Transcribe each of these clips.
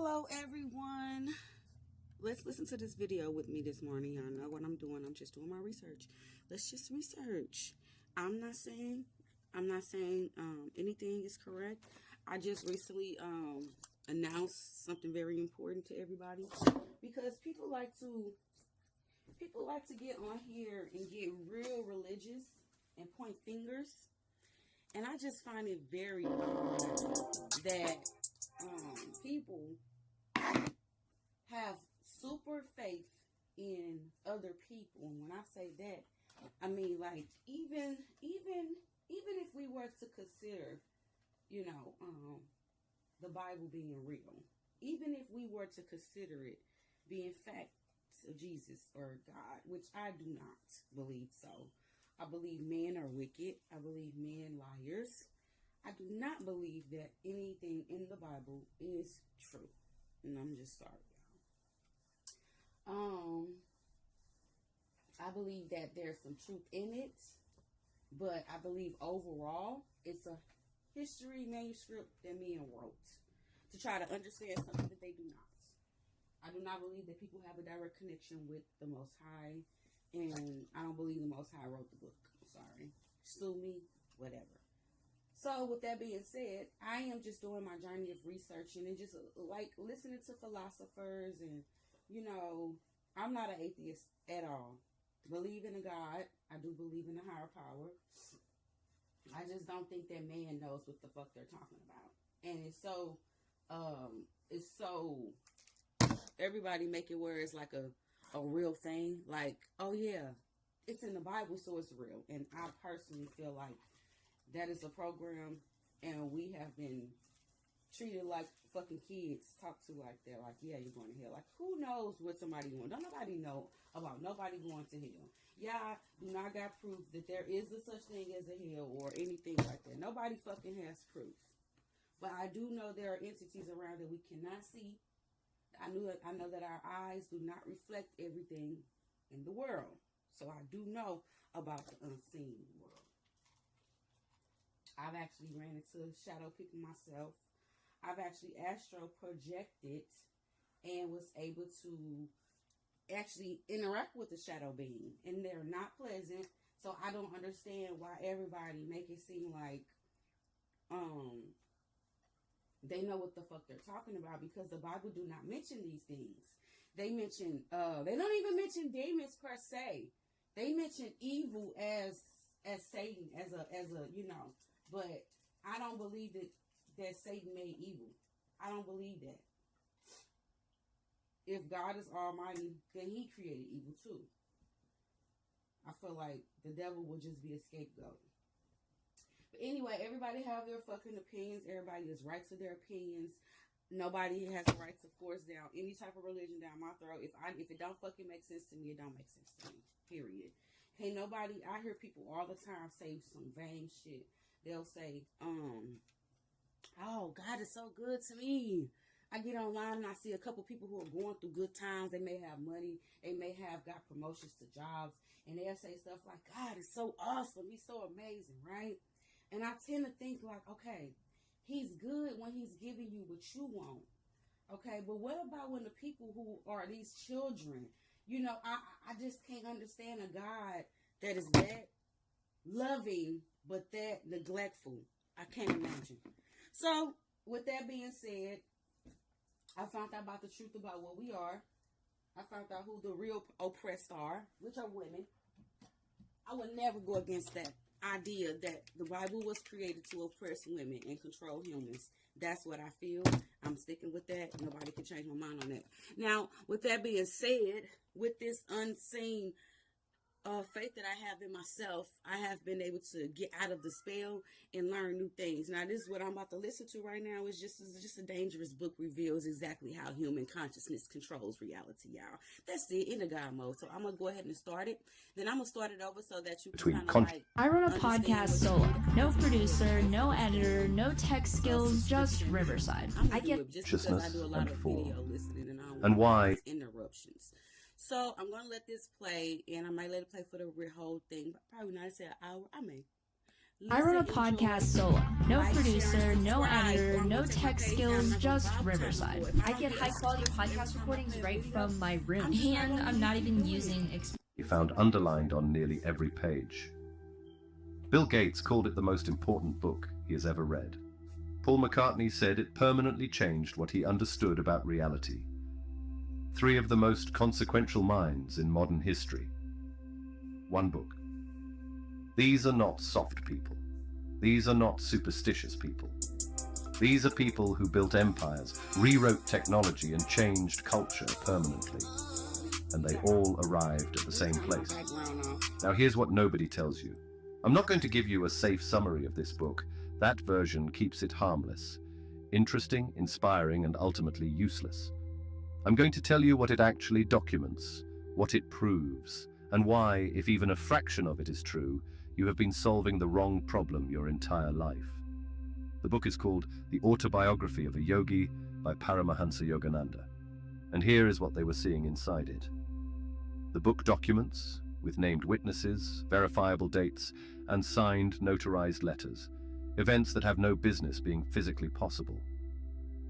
Hello everyone. Let's listen to this video with me this morning. Y'all know what I'm doing. I'm just doing my research. Let's just research. I'm not saying anything is correct. I just recently announced something very important to everybody because people like to get on here and get real religious and point fingers. And I just find it very odd that people have super faith in other people. And when I say that, I mean like even if we were to consider, the Bible being real, even if we were to consider it being facts of Jesus or God, which I do not believe so. I believe men are wicked. I believe men liars. I do not believe that anything in the Bible is true. And I'm just sorry, y'all. I believe that there's some truth in it, but I believe overall it's a history manuscript that men wrote to try to understand something that they do not. I do not believe that people have a direct connection with the Most High, and I don't believe the Most High wrote the book. Sorry. Sue me, whatever. So with that being said, I am just doing my journey of researching and just like listening to philosophers and, I'm not an atheist at all. Believe in a God. I do believe in a higher power. I just don't think that man knows what the fuck they're talking about. And it's so everybody make it where it's like a real thing. Like, oh yeah, it's in the Bible, so it's real. And I personally feel like that is a program, and we have been treated like fucking kids, talked to like that. Like, yeah, you're going to hell. Like, who knows what somebody going? Don't nobody know about nobody going to hell. Yeah, do not got proof that there is a such thing as a hell or anything like that. Nobody fucking has proof. But I do know there are entities around that we cannot see. I know that our eyes do not reflect everything in the world. So I do know about the unseen world. I've actually ran into shadow people myself. I've actually astral projected and was able to actually interact with the shadow being. And they're not pleasant. So I don't understand why everybody make it seem like they know what the fuck they're talking about, because the Bible do not mention these things. They mention, they don't even mention demons per se. They mention evil as Satan, as a, but I don't believe that Satan made evil. I don't believe that. If God is almighty, then he created evil too. I feel like the devil will just be a scapegoat. But anyway, everybody have their fucking opinions. Everybody is right to their opinions. Nobody has the right to force down any type of religion down my throat. If it don't fucking make sense to me, it don't make sense to me. Period. Hey, nobody. I hear people all the time say some vain shit. They'll say, oh, God is so good to me. I get online and I see a couple people who are going through good times. They may have money. They may have got promotions to jobs. And they'll say stuff like, God is so awesome. He's so amazing, right? And I tend to think like, okay, he's good when he's giving you what you want. Okay, but what about when the people who are these children, I just can't understand a God that is that loving but that neglectful. I can't imagine. So, with that being said, I found out about the truth about what we are. I found out who the real oppressed are, which are women. I would never go against that idea that the Bible was created to oppress women and control humans. That's what I feel. I'm sticking with that. Nobody can change my mind on that. Now, with that being said, with this unseen faith that I have in myself, I have been able to get out of the spell and learn new things. Now, this is what I'm about to listen to right now. It's just a dangerous book, reveals exactly how human consciousness controls reality, y'all. That's it, in the God mode. So I'm going to go ahead and start it. Then I'm going to start it over so that you can kind of like... I run a podcast solo. No producer, no editor, no tech skills, just Riverside. I get just because I do a lot of video listening and I don't want interruptions. So I'm going to let this play, and I might let it play for the whole thing, but probably not. I say an hour. I may. I run a Listen, podcast enjoy, solo. No like, share, producer, and no subscribe. editor, Or I'm no gonna take my tech days skills, down, just I'm gonna Riverside. if I don't get get high quality something podcast from recordings them, right you know, from my room. I'm just not And gonna I'm not keep even doing using it. He found underlined on nearly every page. Bill Gates called it the most important book he has ever read. Paul McCartney said it permanently changed what he understood about reality. Three of the most consequential minds in modern history. One book. These are not soft people. These are not superstitious people. These are people who built empires, rewrote technology, and changed culture permanently. And they all arrived at the same place. Now here's what nobody tells you. I'm not going to give you a safe summary of this book. That version keeps it harmless, interesting, inspiring, and ultimately useless. I'm going to tell you what it actually documents, what it proves, and why, if even a fraction of it is true, you have been solving the wrong problem your entire life. The book is called The Autobiography of a Yogi by Paramahansa Yogananda. And here is what they were seeing inside it. The book documents, with named witnesses, verifiable dates, and signed, notarized letters, events that have no business being physically possible.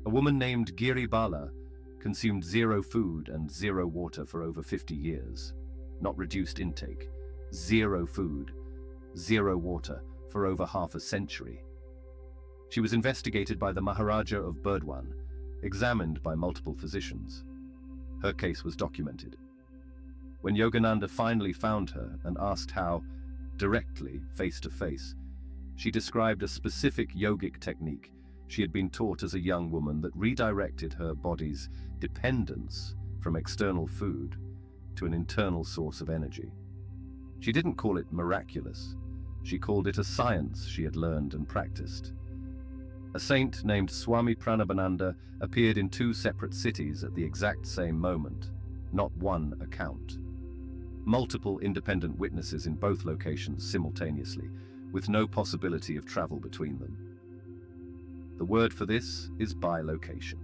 A woman named Giri Bala consumed 0 food and 0 water for over 50 years. Not reduced intake. 0 food, 0 water for over half a century. She was investigated by the Maharaja of Burdwan, examined by multiple physicians. Her case was documented. When Yogananda finally found her and asked how, directly, face to face, she described a specific yogic technique she had been taught as a young woman that redirected her body's dependence from external food to an internal source of energy. She didn't call it miraculous. She called it a science she had learned and practiced. A saint named Swami Pranabhananda appeared in 2 separate cities at the exact same moment, not one account. Multiple independent witnesses in both locations simultaneously, with no possibility of travel between them. The word for this is bilocation.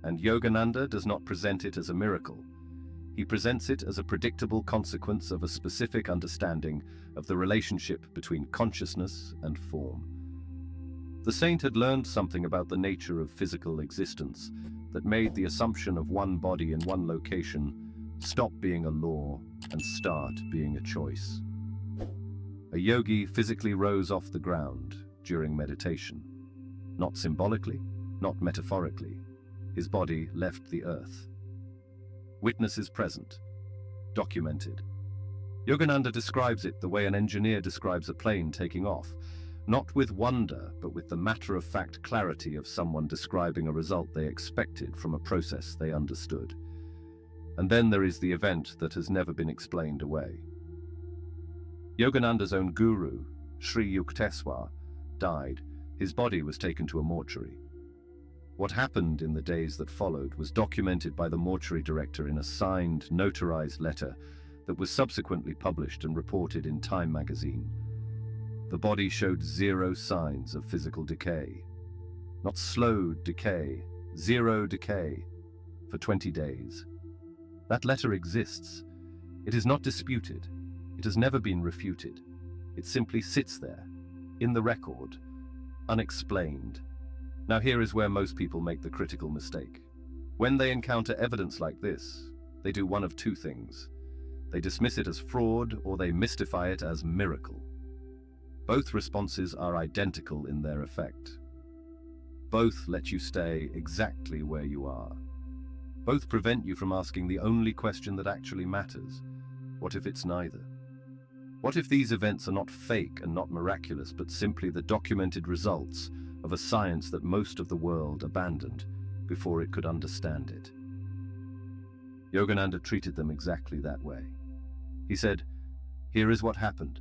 And Yogananda does not present it as a miracle. He presents it as a predictable consequence of a specific understanding of the relationship between consciousness and form. The saint had learned something about the nature of physical existence that made the assumption of one body in one location stop being a law and start being a choice. A yogi physically rose off the ground during meditation. Not symbolically, not metaphorically. His body left the earth. Witnesses present. Documented. Yogananda describes it the way an engineer describes a plane taking off, not with wonder, but with the matter-of-fact clarity of someone describing a result they expected from a process they understood. And then there is the event that has never been explained away. Yogananda's own guru, Sri Yukteswar, died. His body was taken to a mortuary. What happened in the days that followed was documented by the mortuary director in a signed, notarized letter that was subsequently published and reported in Time magazine. The body showed 0 signs of physical decay. Not slowed decay, 0 decay, for 20 days. That letter exists. It is not disputed. It has never been refuted. It simply sits there, in the record, unexplained. Now here is where most people make the critical mistake. When they encounter evidence like this, they do one of 2 things. They dismiss it as fraud or they mystify it as miracle. Both responses are identical in their effect. Both let you stay exactly where you are. Both prevent you from asking the only question that actually matters. What if it's neither? What if these events are not fake and not miraculous, but simply the documented results of a science that most of the world abandoned before it could understand it? Yogananda treated them exactly that way. He said, "Here is what happened.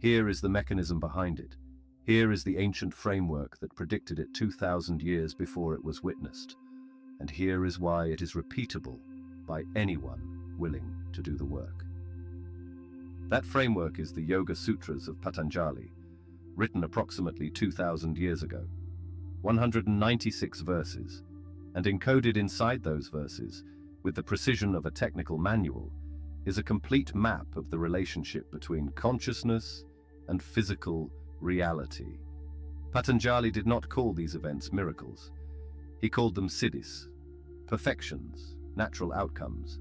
Here is the mechanism behind it. Here is the ancient framework that predicted it 2,000 years before it was witnessed. And here is why it is repeatable by anyone willing to do the work." That framework is the Yoga Sutras of Patanjali, written approximately 2,000 years ago. 196 verses, and encoded inside those verses, with the precision of a technical manual, is a complete map of the relationship between consciousness and physical reality. Patanjali did not call these events miracles. He called them siddhis, perfections, natural outcomes.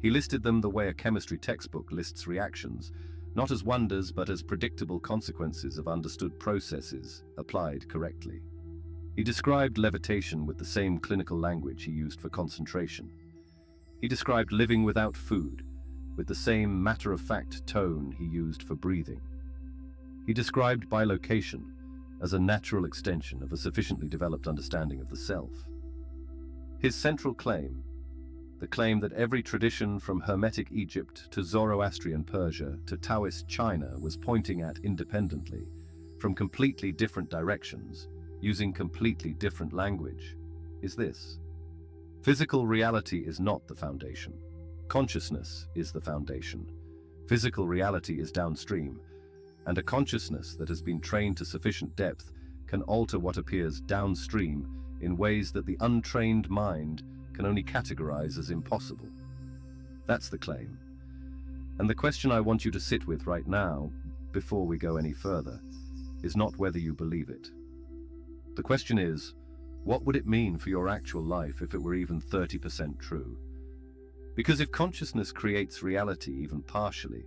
He listed them the way a chemistry textbook lists reactions, not as wonders but as predictable consequences of understood processes applied correctly. He described levitation with the same clinical language he used for concentration. He described living without food with the same matter-of-fact tone he used for breathing. He described bilocation as a natural extension of a sufficiently developed understanding of the self. His central claim, the claim that every tradition from Hermetic Egypt to Zoroastrian Persia to Taoist China was pointing at independently, from completely different directions, using completely different language, is this: physical reality is not the foundation. Consciousness is the foundation. Physical reality is downstream, and a consciousness that has been trained to sufficient depth can alter what appears downstream in ways that the untrained mind can only categorize as impossible. That's the claim. And the question I want you to sit with right now, before we go any further, is not whether you believe it. The question is, what would it mean for your actual life if it were even 30% true? Because if consciousness creates reality even partially,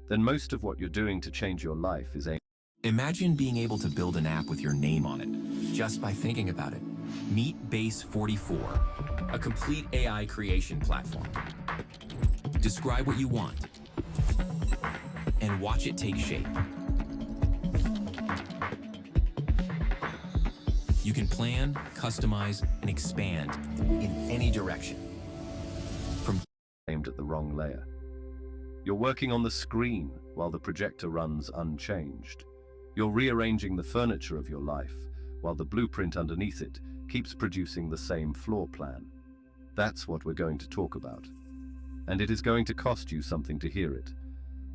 then most of what you're doing to change your life is aimed. Imagine being able to build an app with your name on it, just by thinking about it. Meet Base 44, a complete AI creation platform. Describe what you want, and watch it take shape. You can plan, customize, and expand in any direction. Aimed at the wrong layer. You're working on the screen while the projector runs unchanged. You're rearranging the furniture of your life while the blueprint underneath it keeps producing the same floor plan. That's what we're going to talk about. And it is going to cost you something to hear it.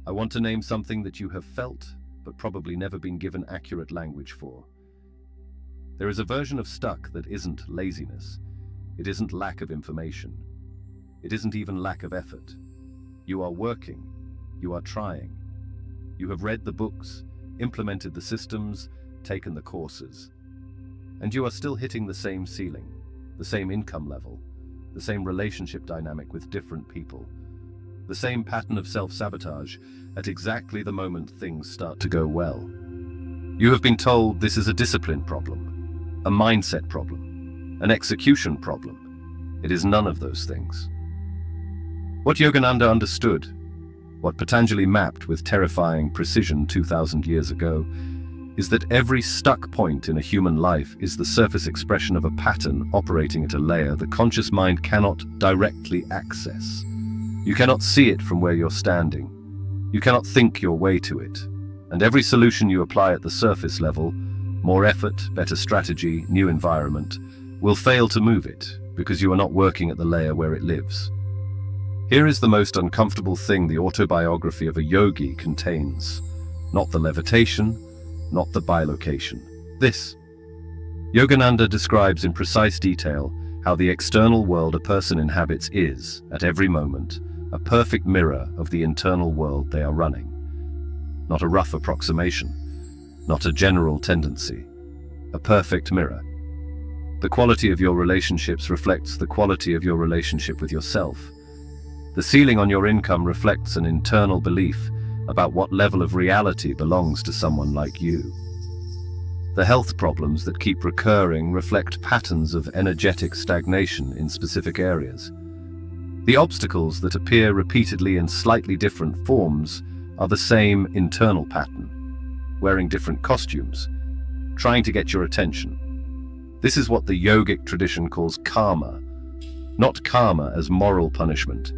I want to name something that you have felt, but probably never been given accurate language for. There is a version of stuck that isn't laziness. It isn't lack of information. It isn't even lack of effort. You are working. You are trying. You have read the books, implemented the systems, taken the courses. And you are still hitting the same ceiling, the same income level, the same relationship dynamic with different people, the same pattern of self-sabotage at exactly the moment things start to go well. You have been told this is a discipline problem, a mindset problem, an execution problem. It is none of those things. What Yogananda understood, what Patanjali mapped with terrifying precision 2,000 years ago, is that every stuck point in a human life is the surface expression of a pattern operating at a layer the conscious mind cannot directly access. You cannot see it from where you're standing. You cannot think your way to it. And every solution you apply at the surface level, more effort, better strategy, new environment, will fail to move it because you are not working at the layer where it lives. Here is the most uncomfortable thing the autobiography of a yogi contains. Not the levitation, not the bilocation. This. Yogananda describes in precise detail how the external world a person inhabits is, at every moment, a perfect mirror of the internal world they are running. Not a rough approximation, not a general tendency, a perfect mirror. The quality of your relationships reflects the quality of your relationship with yourself. The ceiling on your income reflects an internal belief about what level of reality belongs to someone like you. The health problems that keep recurring reflect patterns of energetic stagnation in specific areas. The obstacles that appear repeatedly in slightly different forms are the same internal pattern, wearing different costumes, trying to get your attention. This is what the yogic tradition calls karma. Not karma as moral punishment,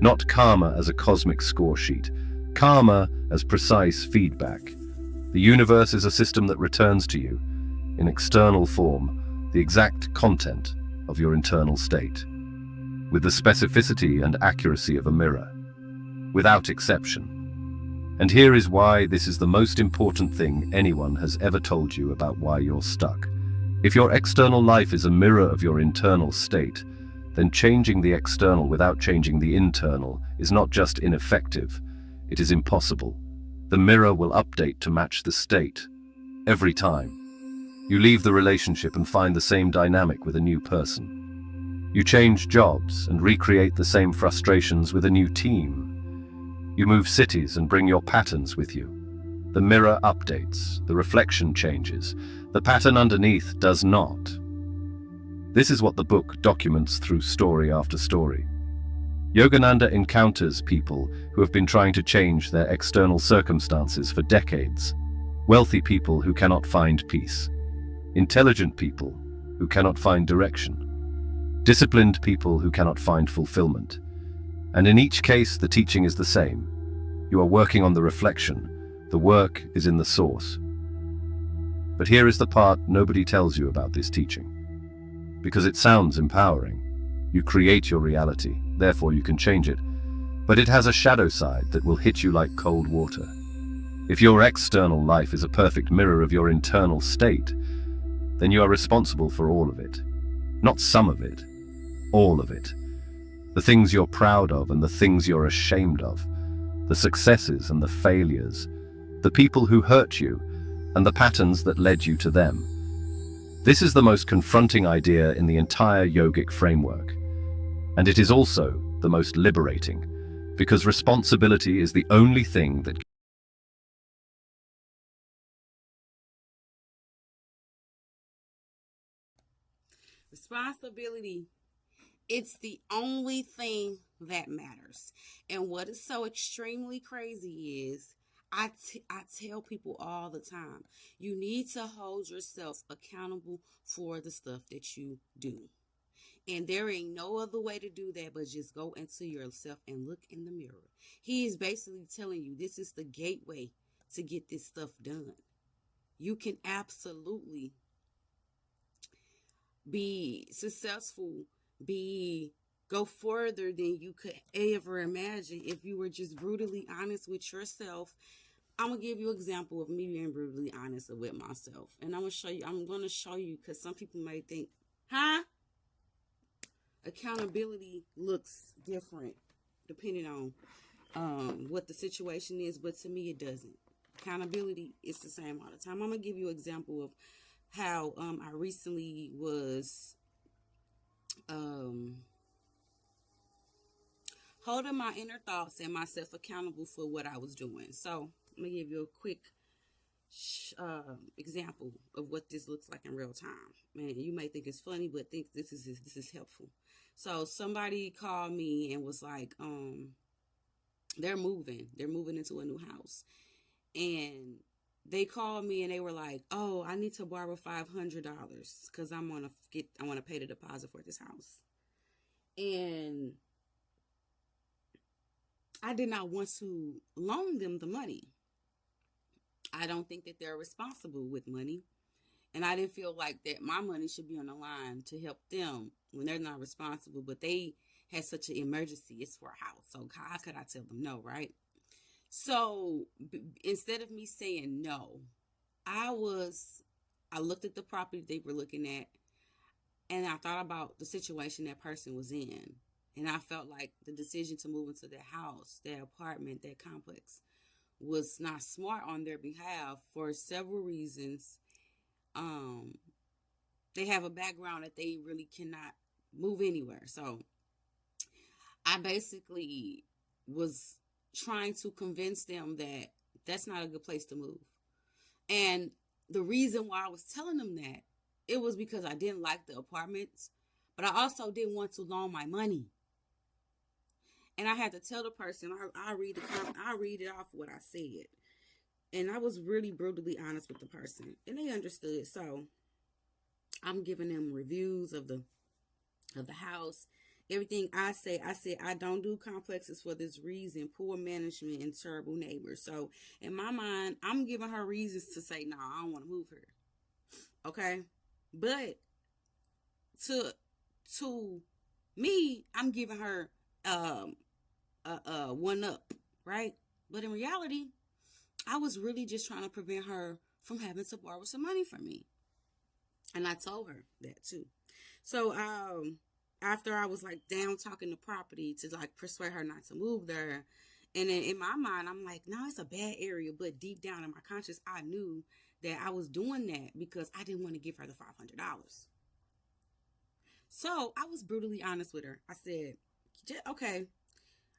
not karma as a cosmic score sheet, karma as precise feedback. The universe is a system that returns to you, in external form, the exact content of your internal state, with the specificity and accuracy of a mirror, without exception. And here is why this is the most important thing anyone has ever told you about why you're stuck. If your external life is a mirror of your internal state, then changing the external without changing the internal is not just ineffective, it is impossible. The mirror will update to match the state, every time. You leave the relationship and find the same dynamic with a new person. You change jobs and recreate the same frustrations with a new team. You move cities and bring your patterns with you. The mirror updates, the reflection changes, the pattern underneath does not. This is what the book documents through story after story. Yogananda encounters people who have been trying to change their external circumstances for decades. Wealthy people who cannot find peace. Intelligent people who cannot find direction. Disciplined people who cannot find fulfillment. And in each case, the teaching is the same. You are working on the reflection. The work is in the source. But here is the part nobody tells you about this teaching. Because it sounds empowering. You create your reality, therefore you can change it. But it has a shadow side that will hit you like cold water. If your external life is a perfect mirror of your internal state, then you are responsible for all of it. Not some of it, all of it. The things you're proud of and the things you're ashamed of. The successes and the failures. The people who hurt you and the patterns that led you to them. This is the most confronting idea in the entire yogic framework. And it is also the most liberating, because responsibility is the only thing that responsibility, it's the only thing that matters. And what is so extremely crazy is I tell people all the time, you need to hold yourself accountable for the stuff that you do. And there ain't no other way to do that but just go into yourself and look in the mirror. He is basically telling you this is the gateway to get this stuff done. You can absolutely be successful, go further than you could ever imagine if you were just brutally honest with yourself. I'm gonna give you an example of me being brutally honest with myself, and I'm gonna show you because some people may think, accountability looks different depending on what the situation is, but to me it doesn't. Accountability is the same all the time. I'm gonna give you an example of how I recently was holding my inner thoughts and myself accountable for what I was doing. So I'm gonna give you a quick example of what this looks like in real time. Man, you may think it's funny, but think this is helpful. So somebody called me and was like, they're moving into a new house, and they called me and they were like, oh, I need to borrow $500 because I want to pay the deposit for this house. And I did not want to loan them the money. I don't think that they're responsible with money. And I didn't feel like that my money should be on the line to help them when they're not responsible. But they had such an emergency. It's for a house. So how could I tell them no, right? So instead of me saying no, I looked at the property they were looking at, and I thought about the situation that person was in. And I felt like the decision to move into their house, their apartment, their complex was not smart on their behalf for several reasons. They have a background that they really cannot move anywhere. So I basically was trying to convince them that that's not a good place to move. And the reason why I was telling them that, it was because I didn't like the apartments, but I also didn't want to loan my money. And I had to tell the person, I read it off what I said. And I was really brutally honest with the person. And they understood. So I'm giving them reviews of the house. Everything I said, I don't do complexes for this reason: poor management and terrible neighbors. So in my mind, I'm giving her reasons to say, no, I don't want to move her. Okay? But to me, I'm giving her one up, right? But in reality, I was really just trying to prevent her from having to borrow some money from me. And I told her that too. So after I was like down talking the property to like persuade her not to move there, And then in my mind, I'm like, no, it's a bad area. But deep down in my conscience, I knew that I was doing that because I didn't want to give her the $500. So I was brutally honest with her. I said, okay.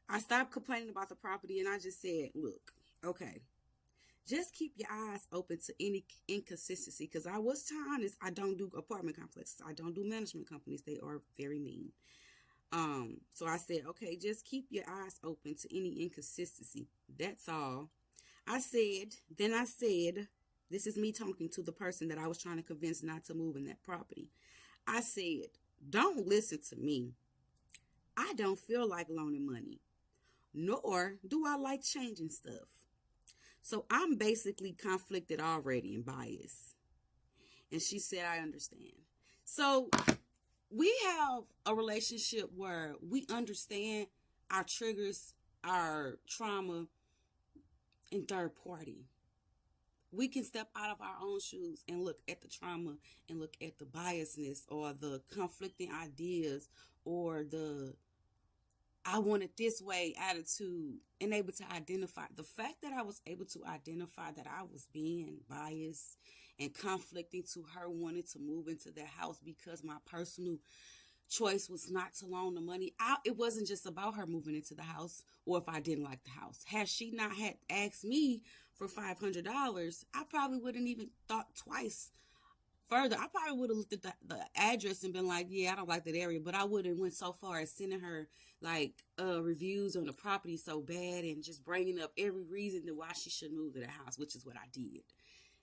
I stopped complaining about the property and I just said, look, okay, just keep your eyes open to any inconsistency. Because I was honest, I don't do apartment complexes. I don't do management companies. They are very mean. So I said, okay, just keep your eyes open to any inconsistency. That's all. I said, this is me talking to the person that I was trying to convince not to move in that property. I said, don't listen to me. I don't feel like loaning money, nor do I like changing stuff. So I'm basically conflicted already and biased. And she said, I understand. So we have a relationship where we understand our triggers, our trauma in third party. We can step out of our own shoes and look at the trauma and look at the biasness or the conflicting ideas or the I want it this way attitude, and able to identify the fact that I was able to identify that I was being biased and conflicting to her wanting to move into the house because my personal choice was not to loan the money. It wasn't just about her moving into the house or if I didn't like the house. Had she not had asked me for $500, I probably wouldn't even thought twice further. I probably would have looked at the address and been like, yeah, I don't like that area, but I wouldn't went so far as sending her like reviews on the property so bad and just bringing up every reason to why she should move to the house, which is what I did.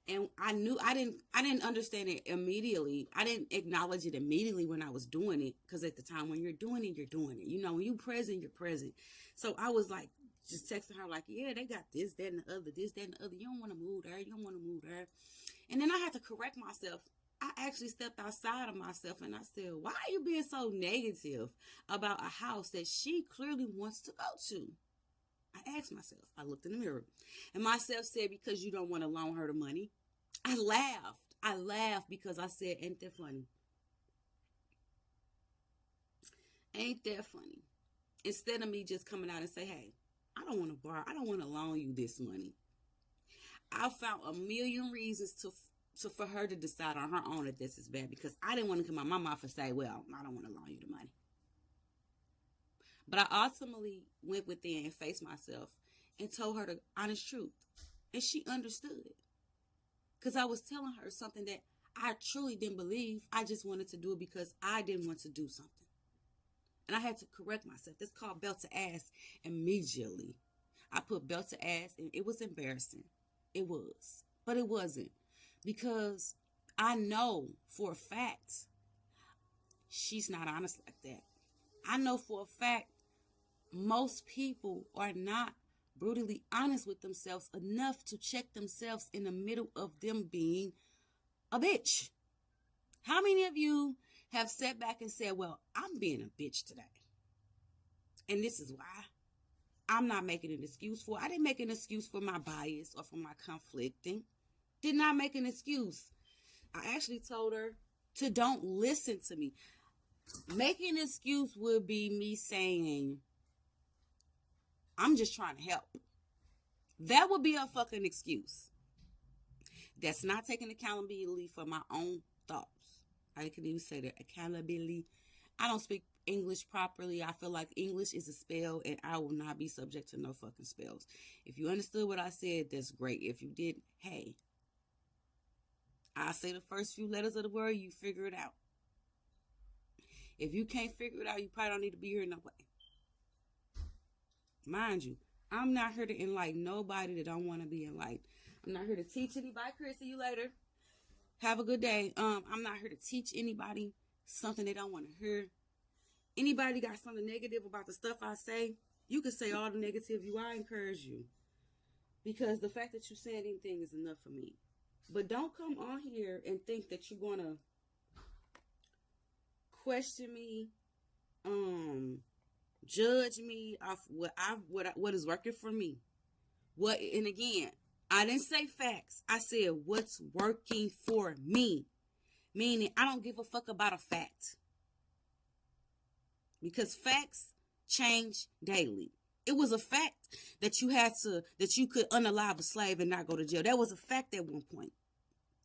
And I knew I didn't understand it immediately. I didn't acknowledge it immediately when I was doing it, because at the time when you're doing it, you're doing it. You know, when you're present, you're present. So I was like, just texting her like, yeah, they got this, that, and the other, this, that, and the other. You don't want to move there. You don't want to move there. And then I had to correct myself. I actually stepped outside of myself and I said, why are you being so negative about a house that she clearly wants to go to? I asked myself. I looked in the mirror. And myself said, because you don't want to loan her the money. I laughed because I said, ain't that funny? Ain't that funny? Instead of me just coming out and say, hey, I don't want to borrow. I don't want to loan you this money. I found a million reasons for her to decide on her own that this is bad, because I didn't want to come out my mouth and say, well, I don't want to loan you the money. But I ultimately went within and faced myself and told her the honest truth. And she understood. Because I was telling her something that I truly didn't believe. I just wanted to do it because I didn't want to do something. And I had to correct myself. That's called belt to ass immediately. I put belt to ass, and it was embarrassing. It was. But it wasn't. Because I know for a fact she's not honest like that. I know for a fact most people are not brutally honest with themselves enough to check themselves in the middle of them being a bitch. How many of you have sat back and said, well, I'm being a bitch today, and this is why? I'm not making an excuse for it. I didn't make an excuse for my bias or for my conflicting. Did not make an excuse. I actually told her to don't listen to me. Making an excuse would be me saying, I'm just trying to help. That would be a fucking excuse. That's not taking accountability for my own thoughts. I can even say that. Accountability. I don't speak English properly. I feel like English is a spell, and I will not be subject to no fucking spells. If you understood what I said, that's great. If you did, hey, I say the first few letters of the word, you figure it out. If you can't figure it out, you probably don't need to be here no way. Mind you, I'm not here to enlighten nobody that don't want to be enlightened. I'm not here to teach anybody. Chris, see you later. Have a good day. I'm not here to teach anybody something they don't want to hear. Anybody got something negative about the stuff I say, you can say all the negative I encourage you. Because the fact that you said anything is enough for me. But don't come on here and think that you're going to question me, judge me off what is working for me. And again, I didn't say facts. I said what's working for me. Meaning I don't give a fuck about a fact. Because facts change daily. It was a fact that you could unalive a slave and not go to jail. That was a fact at one point.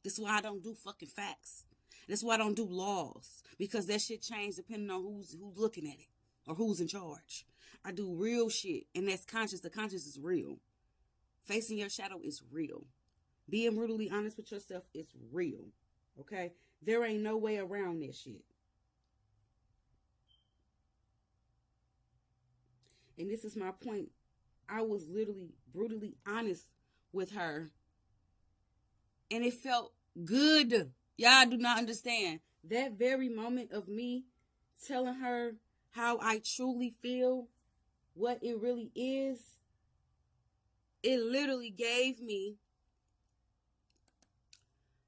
This is why I don't do fucking facts. That's why I don't do laws, because that shit changes depending on who's looking at it or who's in charge. I do real shit, and that's conscious. The conscious is real. Facing your shadow is real. Being brutally honest with yourself is real. Okay? There ain't no way around that shit. And this is my point. I was literally brutally honest with her, and it felt good. Y'all do not understand. That very moment of me telling her how I truly feel, what it really is, it literally gave me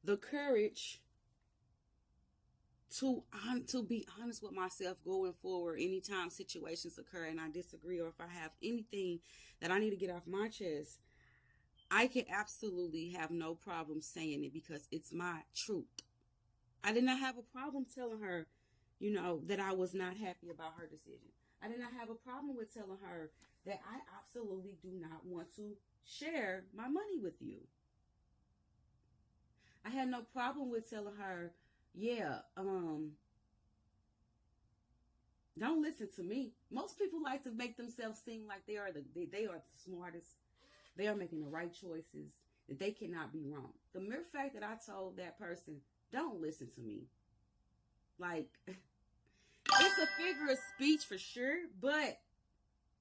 the courage to be honest with myself going forward. Anytime situations occur and I disagree, or if I have anything that I need to get off my chest, I can absolutely have no problem saying it because it's my truth. I did not have a problem telling her, that I was not happy about her decision. I did not have a problem with telling her that I absolutely do not want to share my money with you. I had no problem with telling her, don't listen to me. Most people like to make themselves seem like they are the smartest. They are making the right choices, that they cannot be wrong. The mere fact that I told that person, don't listen to me. Like, it's a figure of speech for sure, but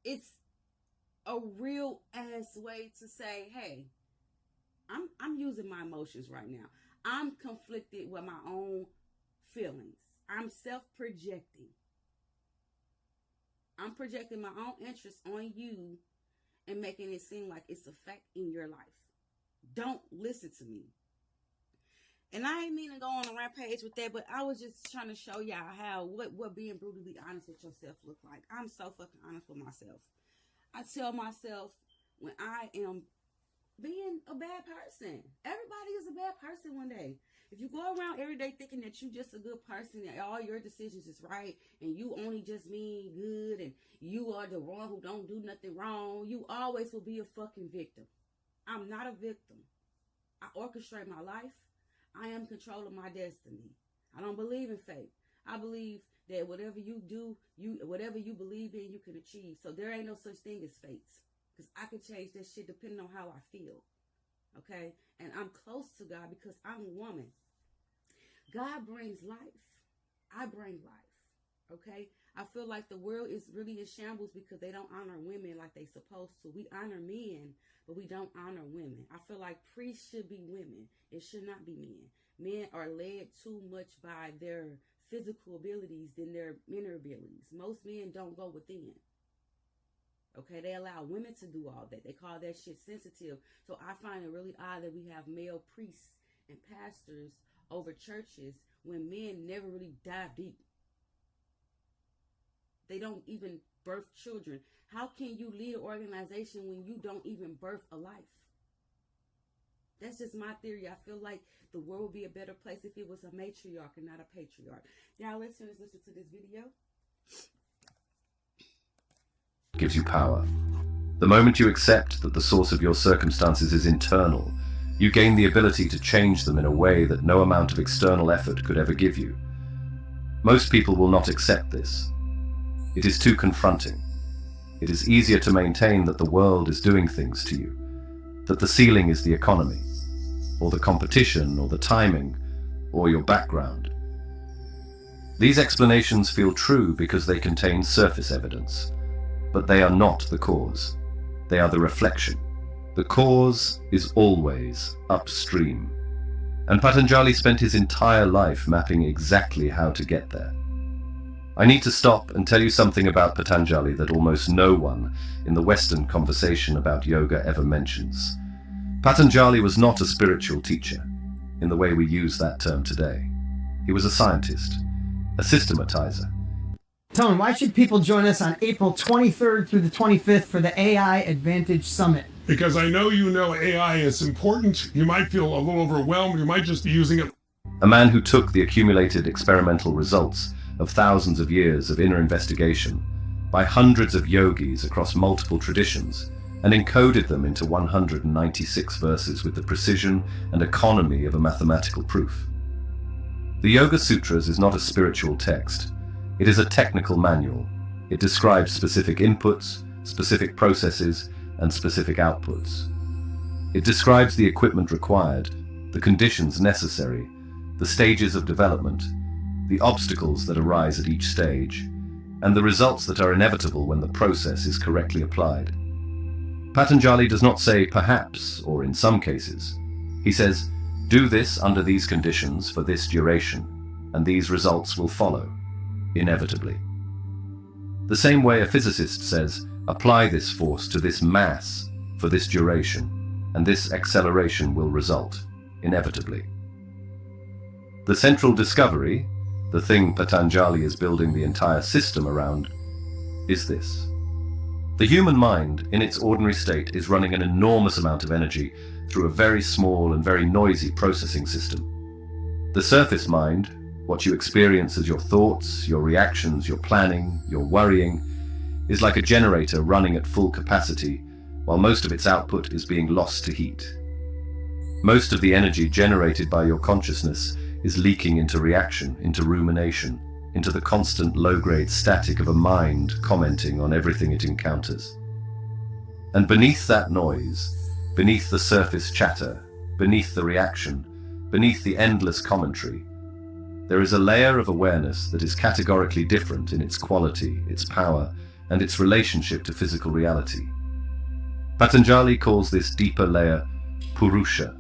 it's a real ass way to say, hey, I'm using my emotions right now. I'm conflicted with my own feelings. I'm self-projecting. I'm projecting my own interests on you and making it seem like it's a fact in your life. Don't listen to me. And I ain't mean to go on a rampage with that, but I was just trying to show y'all what being brutally honest with yourself look like. I'm so fucking honest with myself. I tell myself when I am being a bad person. Everybody is a bad person one day. If you go around every day thinking that you just a good person and all your decisions is right and you only just mean good and you are the one who don't do nothing wrong, you always will be a fucking victim. I'm not a victim. I orchestrate my life. I am controlling my destiny. I don't believe in fate. I believe that whatever you do, whatever you believe in, you can achieve. So there ain't no such thing as fate. Because I can change that shit depending on how I feel. Okay? And I'm close to God because I'm a woman. God brings life. I bring life. Okay? I feel like the world is really in shambles because they don't honor women like they supposed to. We honor men, but we don't honor women. I feel like priests should be women. It should not be men. Men are led too much by their physical abilities than their inner abilities. Most men don't go within. Okay, they allow women to do all that. They call that shit sensitive. So I find it really odd that we have male priests and pastors over churches when men never really dive deep. They don't even birth children. How can you lead an organization when you don't even birth a life? That's just my theory. I feel like the world would be a better place if it was a matriarch and not a patriarch. Now let's listen to this video. Gives you power. The moment you accept that the source of your circumstances is internal, you gain the ability to change them in a way that no amount of external effort could ever give you. Most people will not accept this. It is too confronting. It is easier to maintain that the world is doing things to you, that the ceiling is the economy, or the competition, or the timing, or your background. These explanations feel true because they contain surface evidence, but they are not the cause. They are the reflection. The cause is always upstream. And Patanjali spent his entire life mapping exactly how to get there. I need to stop and tell you something about Patanjali that almost no one in the Western conversation about yoga ever mentions. Patanjali was not a spiritual teacher, in the way we use that term today. He was a scientist, a systematizer. Tone, why should people join us on April 23rd through the 25th for the AI Advantage Summit? Because I know you know AI is important. You might feel a little overwhelmed. You might just be using it. A man who took the accumulated experimental results of thousands of years of inner investigation by hundreds of yogis across multiple traditions and encoded them into 196 verses with the precision and economy of a mathematical proof. The Yoga Sutras is not a spiritual text. It is a technical manual. It describes specific inputs, specific processes, and specific outputs. It describes the equipment required, the conditions necessary, the stages of development, the obstacles that arise at each stage, and the results that are inevitable when the process is correctly applied. Patanjali does not say perhaps, or in some cases. He says, do this under these conditions for this duration, and these results will follow, inevitably. The same way a physicist says, apply this force to this mass for this duration, and this acceleration will result, inevitably. The central discovery, the thing Patanjali is building the entire system around, is this. The human mind, in its ordinary state, is running an enormous amount of energy through a very small and very noisy processing system. The surface mind, what you experience as your thoughts, your reactions, your planning, your worrying, is like a generator running at full capacity, while most of its output is being lost to heat. Most of the energy generated by your consciousness is leaking into reaction, into rumination, into the constant low-grade static of a mind commenting on everything it encounters. And beneath that noise, beneath the surface chatter, beneath the reaction, beneath the endless commentary, there is a layer of awareness that is categorically different in its quality, its power, and its relationship to physical reality. Patanjali calls this deeper layer Purusha,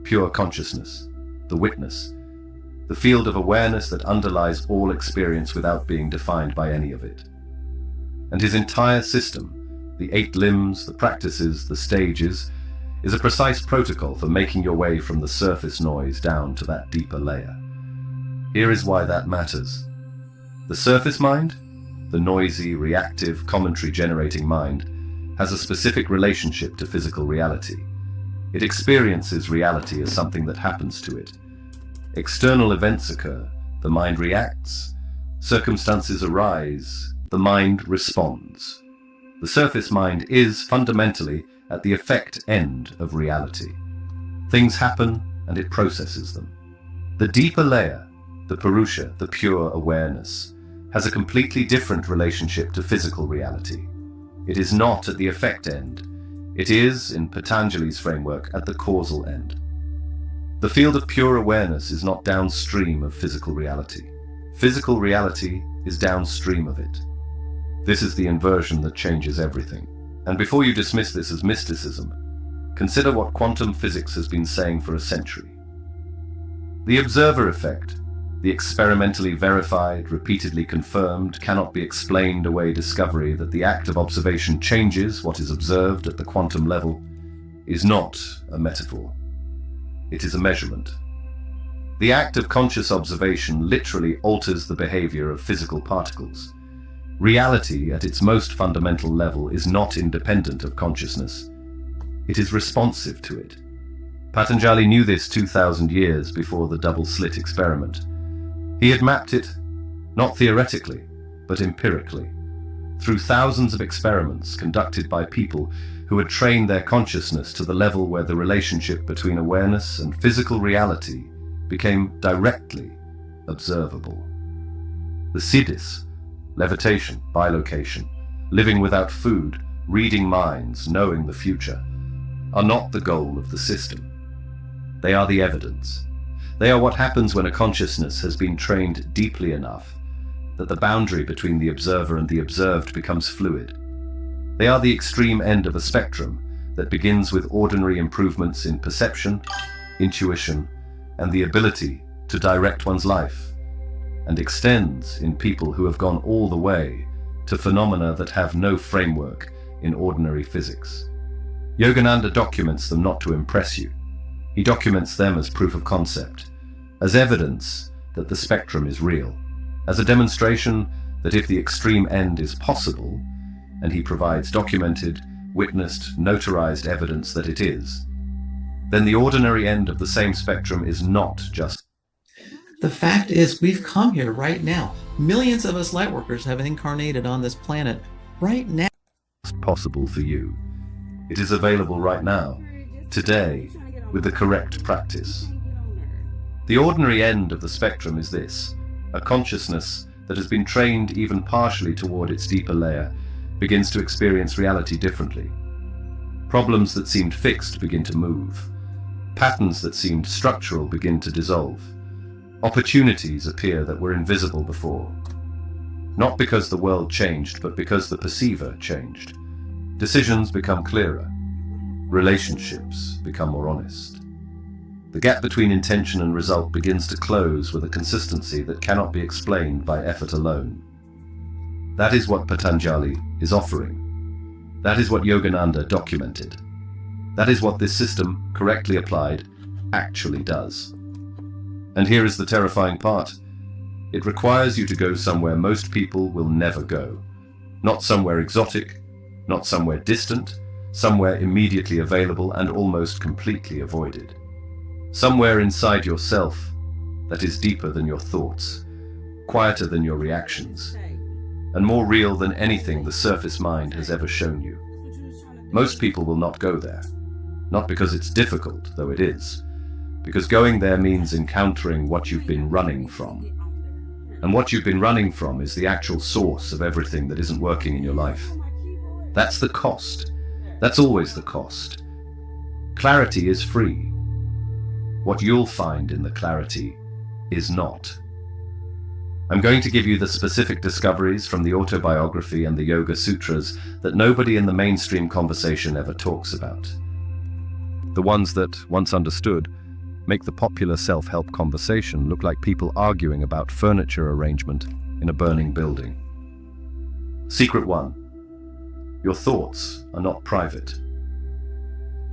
pure consciousness, the witness, the field of awareness that underlies all experience without being defined by any of it. And his entire system, the 8 limbs, the practices, the stages, is a precise protocol for making your way from the surface noise down to that deeper layer. Here is why that matters. The surface mind, the noisy, reactive, commentary-generating mind, has a specific relationship to physical reality. It experiences reality as something that happens to it. External events occur, the mind reacts. Circumstances arise, the mind responds. The surface mind is fundamentally at the effect end of reality. Things happen and it processes them. The deeper layer, the Purusha, the pure awareness, has a completely different relationship to physical reality. It is not at the effect end. It is, in Patanjali's framework, at the causal end. The field of pure awareness is not downstream of physical reality. Physical reality is downstream of it. This is the inversion that changes everything. And before you dismiss this as mysticism, consider what quantum physics has been saying for a century. The observer effect, the experimentally verified, repeatedly confirmed, cannot be explained away discovery that the act of observation changes what is observed at the quantum level, is not a metaphor. It is a measurement. The act of conscious observation literally alters the behavior of physical particles. Reality, at its most fundamental level, is not independent of consciousness. It is responsive to it. Patanjali knew this 2,000 years before the double-slit experiment. He had mapped it, not theoretically, but empirically, through thousands of experiments conducted by people who had trained their consciousness to the level where the relationship between awareness and physical reality became directly observable. The siddhis, levitation, bilocation, living without food, reading minds, knowing the future, are not the goal of the system. They are the evidence. They are what happens when a consciousness has been trained deeply enough that the boundary between the observer and the observed becomes fluid. They are the extreme end of a spectrum that begins with ordinary improvements in perception, intuition, and the ability to direct one's life, and extends in people who have gone all the way to phenomena that have no framework in ordinary physics. Yogananda documents them not to impress you. He documents them as proof of concept, as evidence that the spectrum is real, as a demonstration that if the extreme end is possible, and he provides documented, witnessed, notarized evidence that it is, then the ordinary end of the same spectrum is not just. The fact is, we've come here right now. Millions of us lightworkers have incarnated on this planet right now. It's possible for you. It is available right now, today, with the correct practice. The ordinary end of the spectrum is this: a consciousness that has been trained even partially toward its deeper layer begins to experience reality differently. Problems that seemed fixed begin to move. Patterns that seemed structural begin to dissolve. Opportunities appear that were invisible before. Not because the world changed, but because the perceiver changed. Decisions become clearer. Relationships become more honest. The gap between intention and result begins to close with a consistency that cannot be explained by effort alone. That is what Patanjali is offering. That is what Yogananda documented. That is what this system, correctly applied, actually does. And here is the terrifying part. It requires you to go somewhere most people will never go. Not somewhere exotic, not somewhere distant, somewhere immediately available and almost completely avoided. Somewhere inside yourself that is deeper than your thoughts, quieter than your reactions, and more real than anything the surface mind has ever shown you. Most people will not go there, not because it's difficult, though it is, because going there means encountering what you've been running from. And what you've been running from is the actual source of everything that isn't working in your life. That's the cost. That's always the cost. Clarity is free. What you'll find in the clarity is not. I'm going to give you the specific discoveries from the autobiography and the Yoga Sutras that nobody in the mainstream conversation ever talks about. The ones that, once understood, make the popular self-help conversation look like people arguing about furniture arrangement in a burning building. Secret 1. Your thoughts are not private.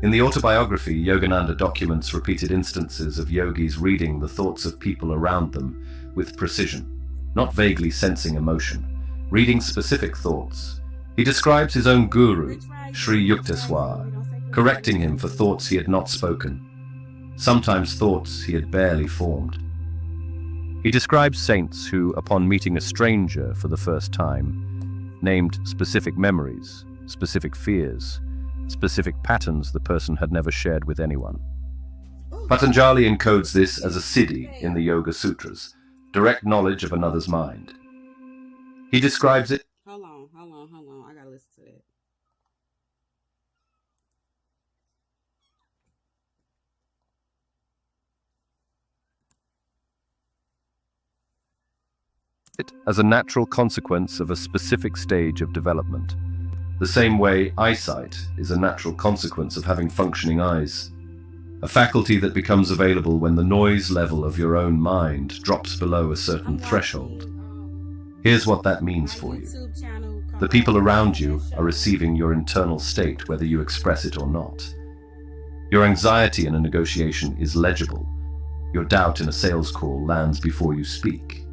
In the autobiography, Yogananda documents repeated instances of yogis reading the thoughts of people around them with precision, not vaguely sensing emotion, reading specific thoughts. He describes his own guru, Sri Yukteswar, correcting him for thoughts he had not spoken, sometimes thoughts he had barely formed. He describes saints who, upon meeting a stranger for the first time, named specific memories, specific fears, specific patterns the person had never shared with anyone. Patanjali encodes this as a siddhi in the Yoga Sutras, direct knowledge of another's mind. He describes it. Hold on. I gotta listen to that. As a natural consequence of a specific stage of development. The same way eyesight is a natural consequence of having functioning eyes. A faculty that becomes available when the noise level of your own mind drops below a certain threshold. Here's what that means for you. The people around you are receiving your internal state, whether you express it or not. Your anxiety in a negotiation is legible. Your doubt in a sales call lands before you speak.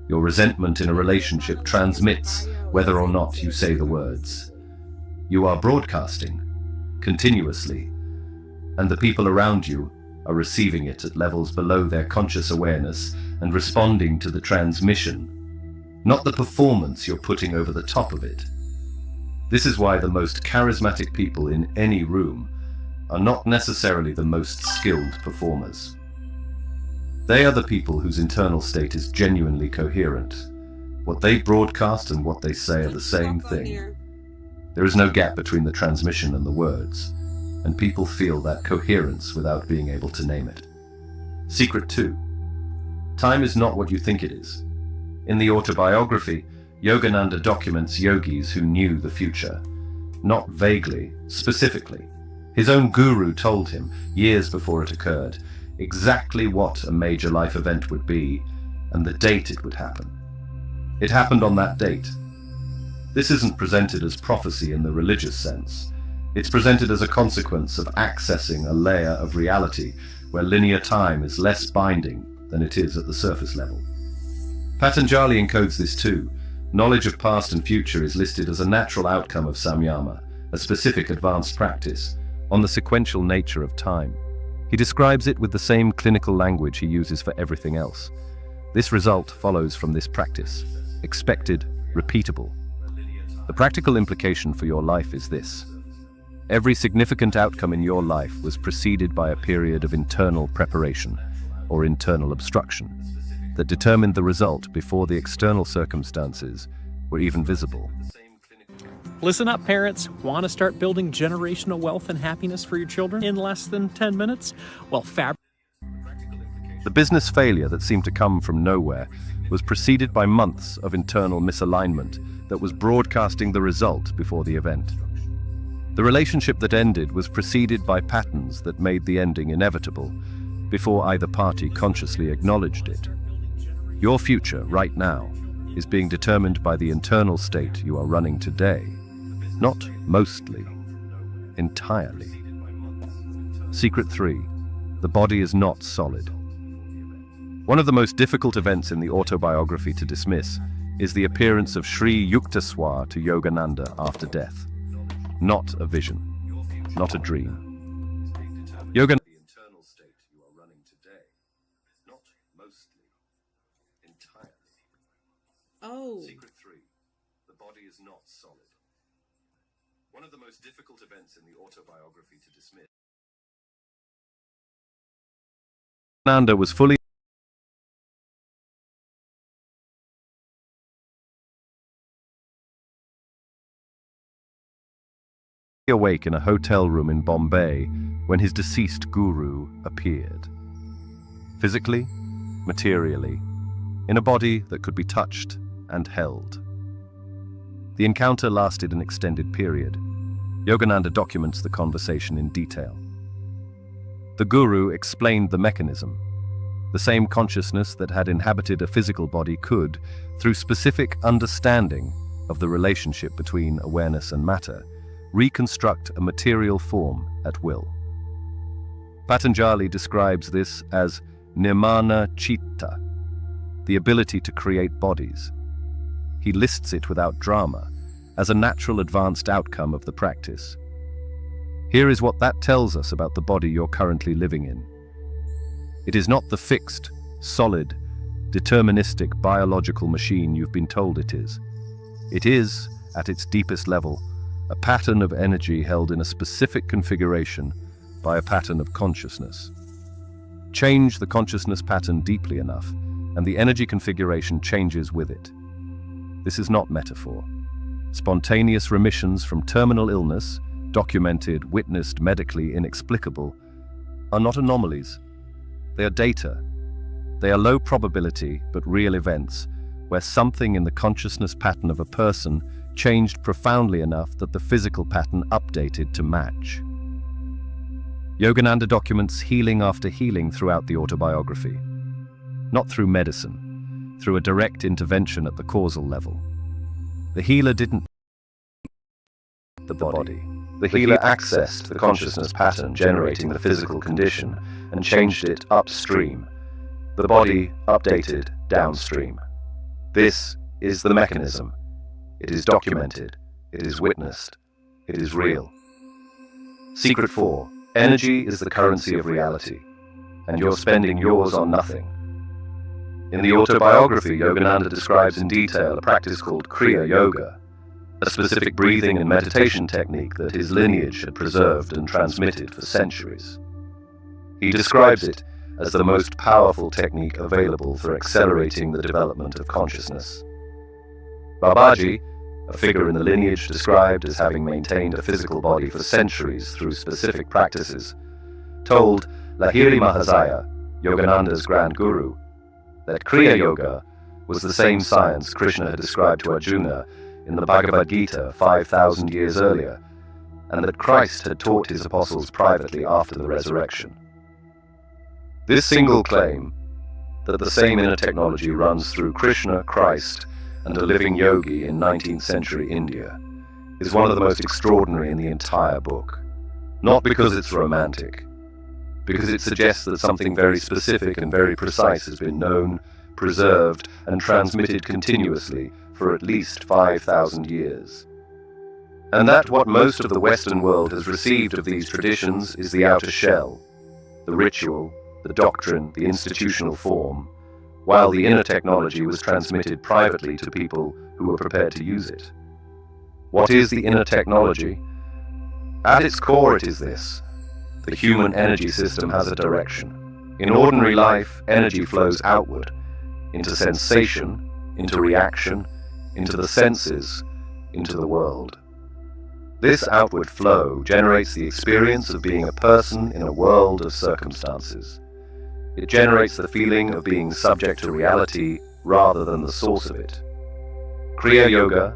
Your resentment in a relationship transmits whether or not you say the words. You are broadcasting continuously, and the people around you are receiving it at levels below their conscious awareness and responding to the transmission, not the performance you're putting over the top of it. This is why the most charismatic people in any room are not necessarily the most skilled performers. They are the people whose internal state is genuinely coherent. What they broadcast and what they say are the same thing. There is no gap between the transmission and the words, and people feel that coherence without being able to name it. Secret 2. Time is not what you think it is. In the autobiography, Yogananda documents yogis who knew the future, not vaguely, specifically. His own guru told him, years before it occurred, exactly what a major life event would be and the date it would happen. It happened on that date. This isn't presented as prophecy in the religious sense. It's presented as a consequence of accessing a layer of reality where linear time is less binding than it is at the surface level. Patanjali encodes this too. Knowledge of past and future is listed as a natural outcome of samyama, a specific advanced practice, on the sequential nature of time. He describes it with the same clinical language he uses for everything else. This result follows from this practice, expected, repeatable. The practical implication for your life is this. Every significant outcome in your life was preceded by a period of internal preparation, or internal obstruction, that determined the result before the external circumstances were even visible. Listen up, parents. Want to start building generational wealth and happiness for your children in less than 10 minutes? Well, The business failure that seemed to come from nowhere was preceded by months of internal misalignment that was broadcasting the result before the event. The relationship that ended was preceded by patterns that made the ending inevitable before either party consciously acknowledged it. Your future, right now, is being determined by the internal state you are running today, not mostly, entirely. Secret 3. The body is not solid. One of the most difficult events in the autobiography to dismiss is the appearance of Sri Yukteswar to Yogananda after death. Not a vision, not a dream. Yogananda, the internal state you are running today, not mostly, entirely. Oh. Secret 3. The body is not solid. One of the most difficult events in the autobiography to dismiss. Yogananda was fully awake in a hotel room in Bombay when his deceased guru appeared. Physically, materially, in a body that could be touched and held. The encounter lasted an extended period. Yogananda documents the conversation in detail. The guru explained the mechanism. The same consciousness that had inhabited a physical body could, through specific understanding of the relationship between awareness and matter, reconstruct a material form at will. Patanjali describes this as nirmana chitta, the ability to create bodies. He lists it without drama, as a natural advanced outcome of the practice. Here is what that tells us about the body you're currently living in. It is not the fixed, solid, deterministic biological machine you've been told it is. It is, at its deepest level, a pattern of energy held in a specific configuration by a pattern of consciousness. Change the consciousness pattern deeply enough, and the energy configuration changes with it. This is not metaphor. Spontaneous remissions from terminal illness, documented, witnessed, medically inexplicable, are not anomalies. They are data. They are low probability but real events where something in the consciousness pattern of a person changed profoundly enough that the physical pattern updated to match. Yogananda documents healing after healing throughout the autobiography. Not through medicine, through a direct intervention at the causal level. The healer didn't the body. The healer accessed the consciousness pattern generating the physical condition and changed it upstream. The body updated downstream. This is the mechanism. It is documented, it is witnessed, it is real. Secret 4. Energy is the currency of reality, and you're spending yours on nothing. In the autobiography, Yogananda describes in detail a practice called Kriya Yoga, a specific breathing and meditation technique that his lineage had preserved and transmitted for centuries. He describes it as the most powerful technique available for accelerating the development of consciousness. Babaji, a figure in the lineage described as having maintained a physical body for centuries through specific practices, told Lahiri Mahasaya, Yogananda's grand guru, that Kriya Yoga was the same science Krishna had described to Arjuna in the Bhagavad Gita 5,000 years earlier, and that Christ had taught his apostles privately after the resurrection. This single claim, that the same inner technology runs through Krishna, Christ, and a living yogi in 19th century India, is one of the most extraordinary in the entire book. Not because it's romantic, because it suggests that something very specific and very precise has been known, preserved, and transmitted continuously for at least 5,000 years. And that what most of the Western world has received of these traditions is the outer shell, the ritual, the doctrine, the institutional form, while the inner technology was transmitted privately to people who were prepared to use it. What is the inner technology? At its core, it is this. The human energy system has a direction. In ordinary life, energy flows outward, into sensation, into reaction, into the senses, into the world. This outward flow generates the experience of being a person in a world of circumstances. It generates the feeling of being subject to reality rather than the source of it. Kriya Yoga,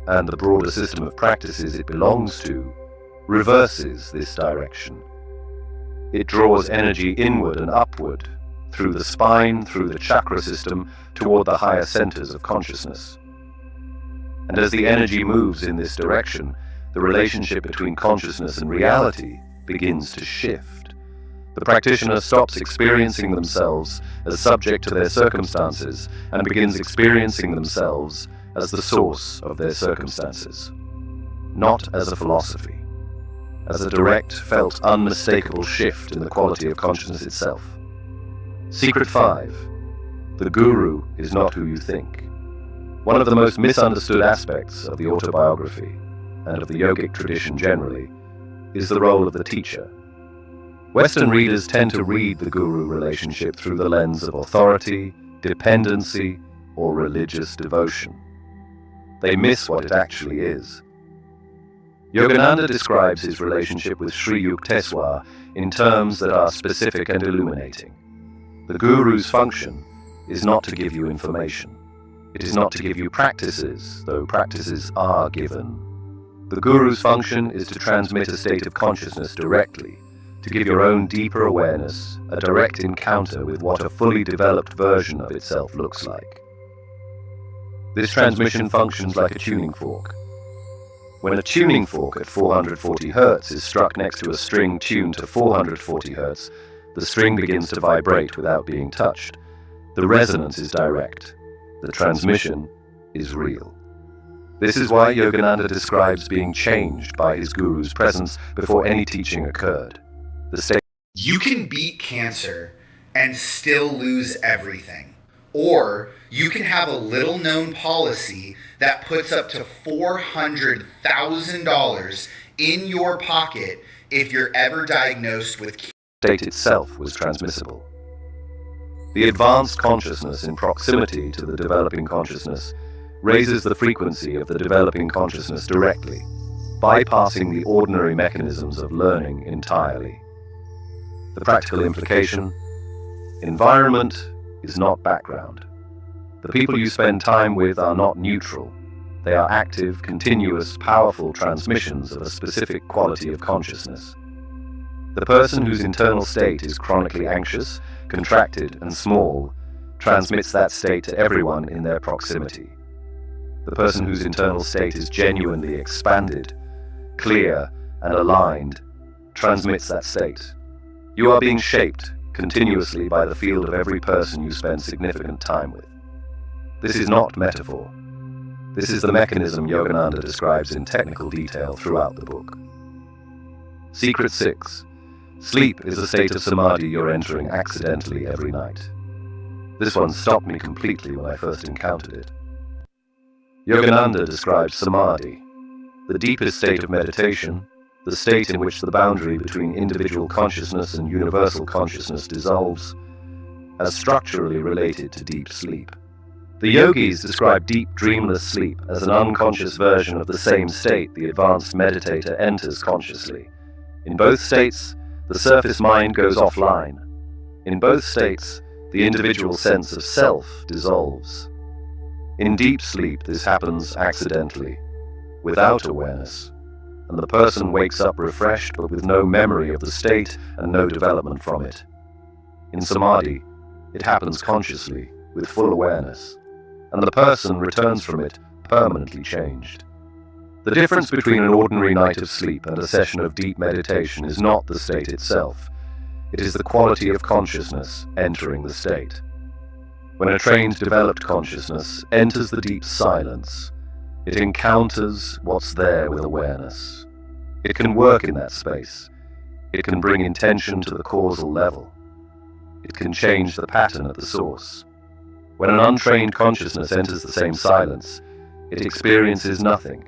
and the broader system of practices it belongs to, reverses this direction. It draws energy inward and upward, through the spine, through the chakra system, toward the higher centers of consciousness. And as the energy moves in this direction, the relationship between consciousness and reality begins to shift. The practitioner stops experiencing themselves as subject to their circumstances and begins experiencing themselves as the source of their circumstances. Not as a philosophy, as a direct, felt, unmistakable shift in the quality of consciousness itself. Secret 5. The guru is not who you think. One of the most misunderstood aspects of the autobiography, and of the yogic tradition generally, is the role of the teacher. Western readers tend to read the guru relationship through the lens of authority, dependency, or religious devotion. They miss what it actually is. Yogananda describes his relationship with Sri Yukteswar in terms that are specific and illuminating. The guru's function is not to give you information. It is not to give you practices, though practices are given. The guru's function is to transmit a state of consciousness directly, to give your own deeper awareness a direct encounter with what a fully developed version of itself looks like. This transmission functions like a tuning fork. When a tuning fork at 440 Hz is struck next to a string tuned to 440 Hz, the string begins to vibrate without being touched. The resonance is direct. The transmission is real. This is why Yogananda describes being changed by his guru's presence before any teaching occurred. The state. You can beat cancer and still lose everything. Or you can have a little known policy that puts up to $400,000 in your pocket if you're ever diagnosed with cancer. The state itself was transmissible. The advanced consciousness in proximity to the developing consciousness raises the frequency of the developing consciousness directly, bypassing the ordinary mechanisms of learning entirely. The practical implication: environment is not background. The people you spend time with are not neutral. They are active, continuous, powerful transmissions of a specific quality of consciousness. The person whose internal state is chronically anxious, contracted, and small transmits that state to everyone in their proximity. The person whose internal state is genuinely expanded, clear, and aligned transmits that state. You are being shaped continuously by the field of every person you spend significant time with. This is not metaphor. This is the mechanism Yogananda describes in technical detail throughout the book. Secret 6. Sleep is a state of samadhi you're entering accidentally every night. This one stopped me completely when I first encountered it. Yogananda describes samadhi, the deepest state of meditation, the state in which the boundary between individual consciousness and universal consciousness dissolves, as structurally related to deep sleep. The yogis describe deep dreamless sleep as an unconscious version of the same state the advanced meditator enters consciously. In both states, the surface mind goes offline. In both states, the individual sense of self dissolves. In deep sleep, this happens accidentally, without awareness, and the person wakes up refreshed but with no memory of the state and no development from it. In samadhi, it happens consciously, with full awareness, and the person returns from it permanently changed. The difference between an ordinary night of sleep and a session of deep meditation is not the state itself. It is the quality of consciousness entering the state. When a trained, developed consciousness enters the deep silence, it encounters what's there with awareness. It can work in that space. It can bring intention to the causal level. It can change the pattern at the source. When an untrained consciousness enters the same silence, it experiences nothing.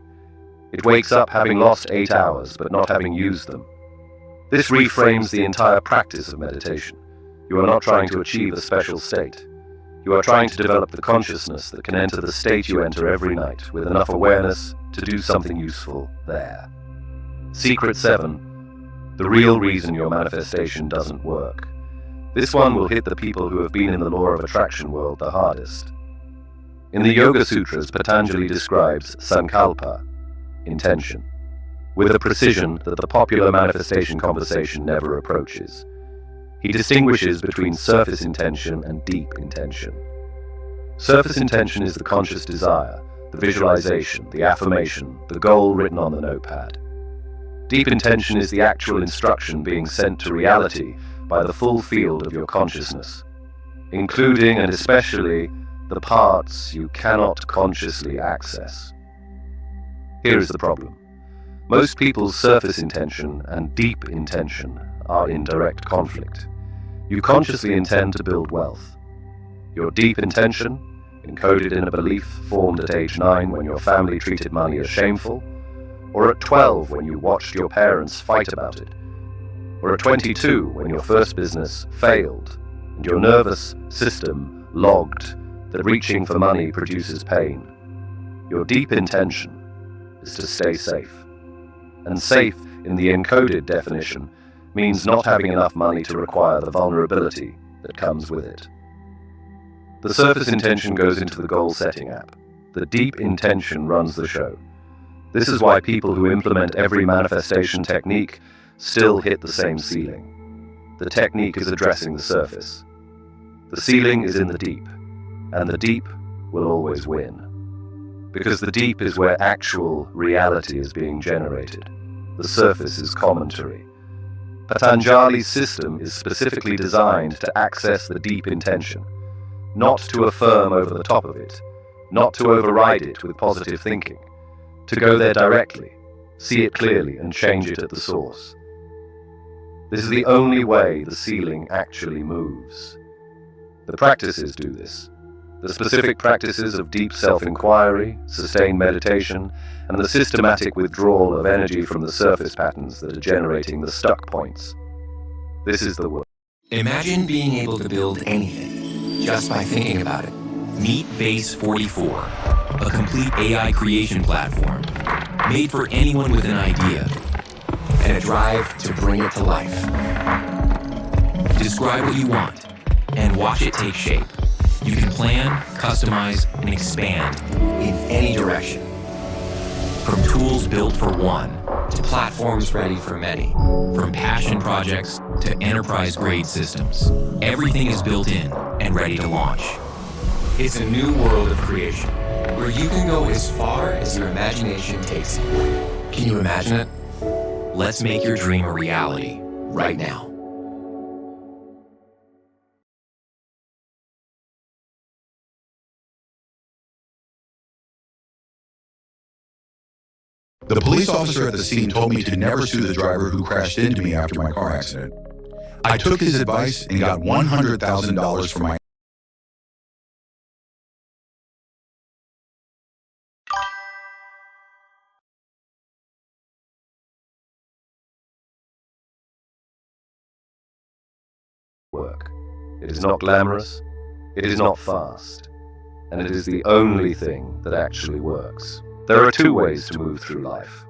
It wakes up having lost 8 hours, but not having used them. This reframes the entire practice of meditation. You are not trying to achieve a special state. You are trying to develop the consciousness that can enter the state you enter every night, with enough awareness to do something useful there. Secret 7. The real reason your manifestation doesn't work. This one will hit the people who have been in the law of attraction world the hardest. In the Yoga Sutras, Patanjali describes sankalpa, intention, with a precision that the popular manifestation conversation never approaches. He distinguishes between surface intention and deep intention. Surface intention is the conscious desire, the visualization, the affirmation, the goal written on the notepad. Deep intention is the actual instruction being sent to reality by the full field of your consciousness, including and especially the parts you cannot consciously access. Here is the problem. Most people's surface intention and deep intention are in direct conflict. You consciously intend to build wealth. Your deep intention, encoded in a belief formed at age 9 when your family treated money as shameful, or at 12 when you watched your parents fight about it, or at 22 when your first business failed and your nervous system logged that reaching for money produces pain. Your deep intention is to stay safe. And safe, in the encoded definition, means not having enough money to require the vulnerability that comes with it. The surface intention goes into the goal-setting app. The deep intention runs the show. This is why people who implement every manifestation technique still hit the same ceiling. The technique is addressing the surface. The ceiling is in the deep, and the deep will always win. Because the deep is where actual reality is being generated. The surface is commentary. Patanjali's system is specifically designed to access the deep intention, not to affirm over the top of it, not to override it with positive thinking, to go there directly, see it clearly and change it at the source. This is the only way the ceiling actually moves. The practices do this. The specific practices of deep self-inquiry, sustained meditation, and the systematic withdrawal of energy from the surface patterns that are generating the stuck points. This is the work. Imagine being able to build anything just by thinking about it. Meet Base 44, a complete AI creation platform made for anyone with an idea and a drive to bring it to life. Describe what you want and watch it take shape. You can plan, customize, and expand in any direction. From tools built for one to platforms ready for many. From passion projects to enterprise-grade systems. Everything is built in and ready to launch. It's a new world of creation where you can go as far as your imagination takes you. Can you imagine it? Let's make your dream a reality right now. The police officer at the scene told me to never sue the driver who crashed into me after my car accident. I took his advice and got $100,000 for my work. It is not glamorous, it is not fast, and it is the only thing that actually works. There are 2 ways to move through life.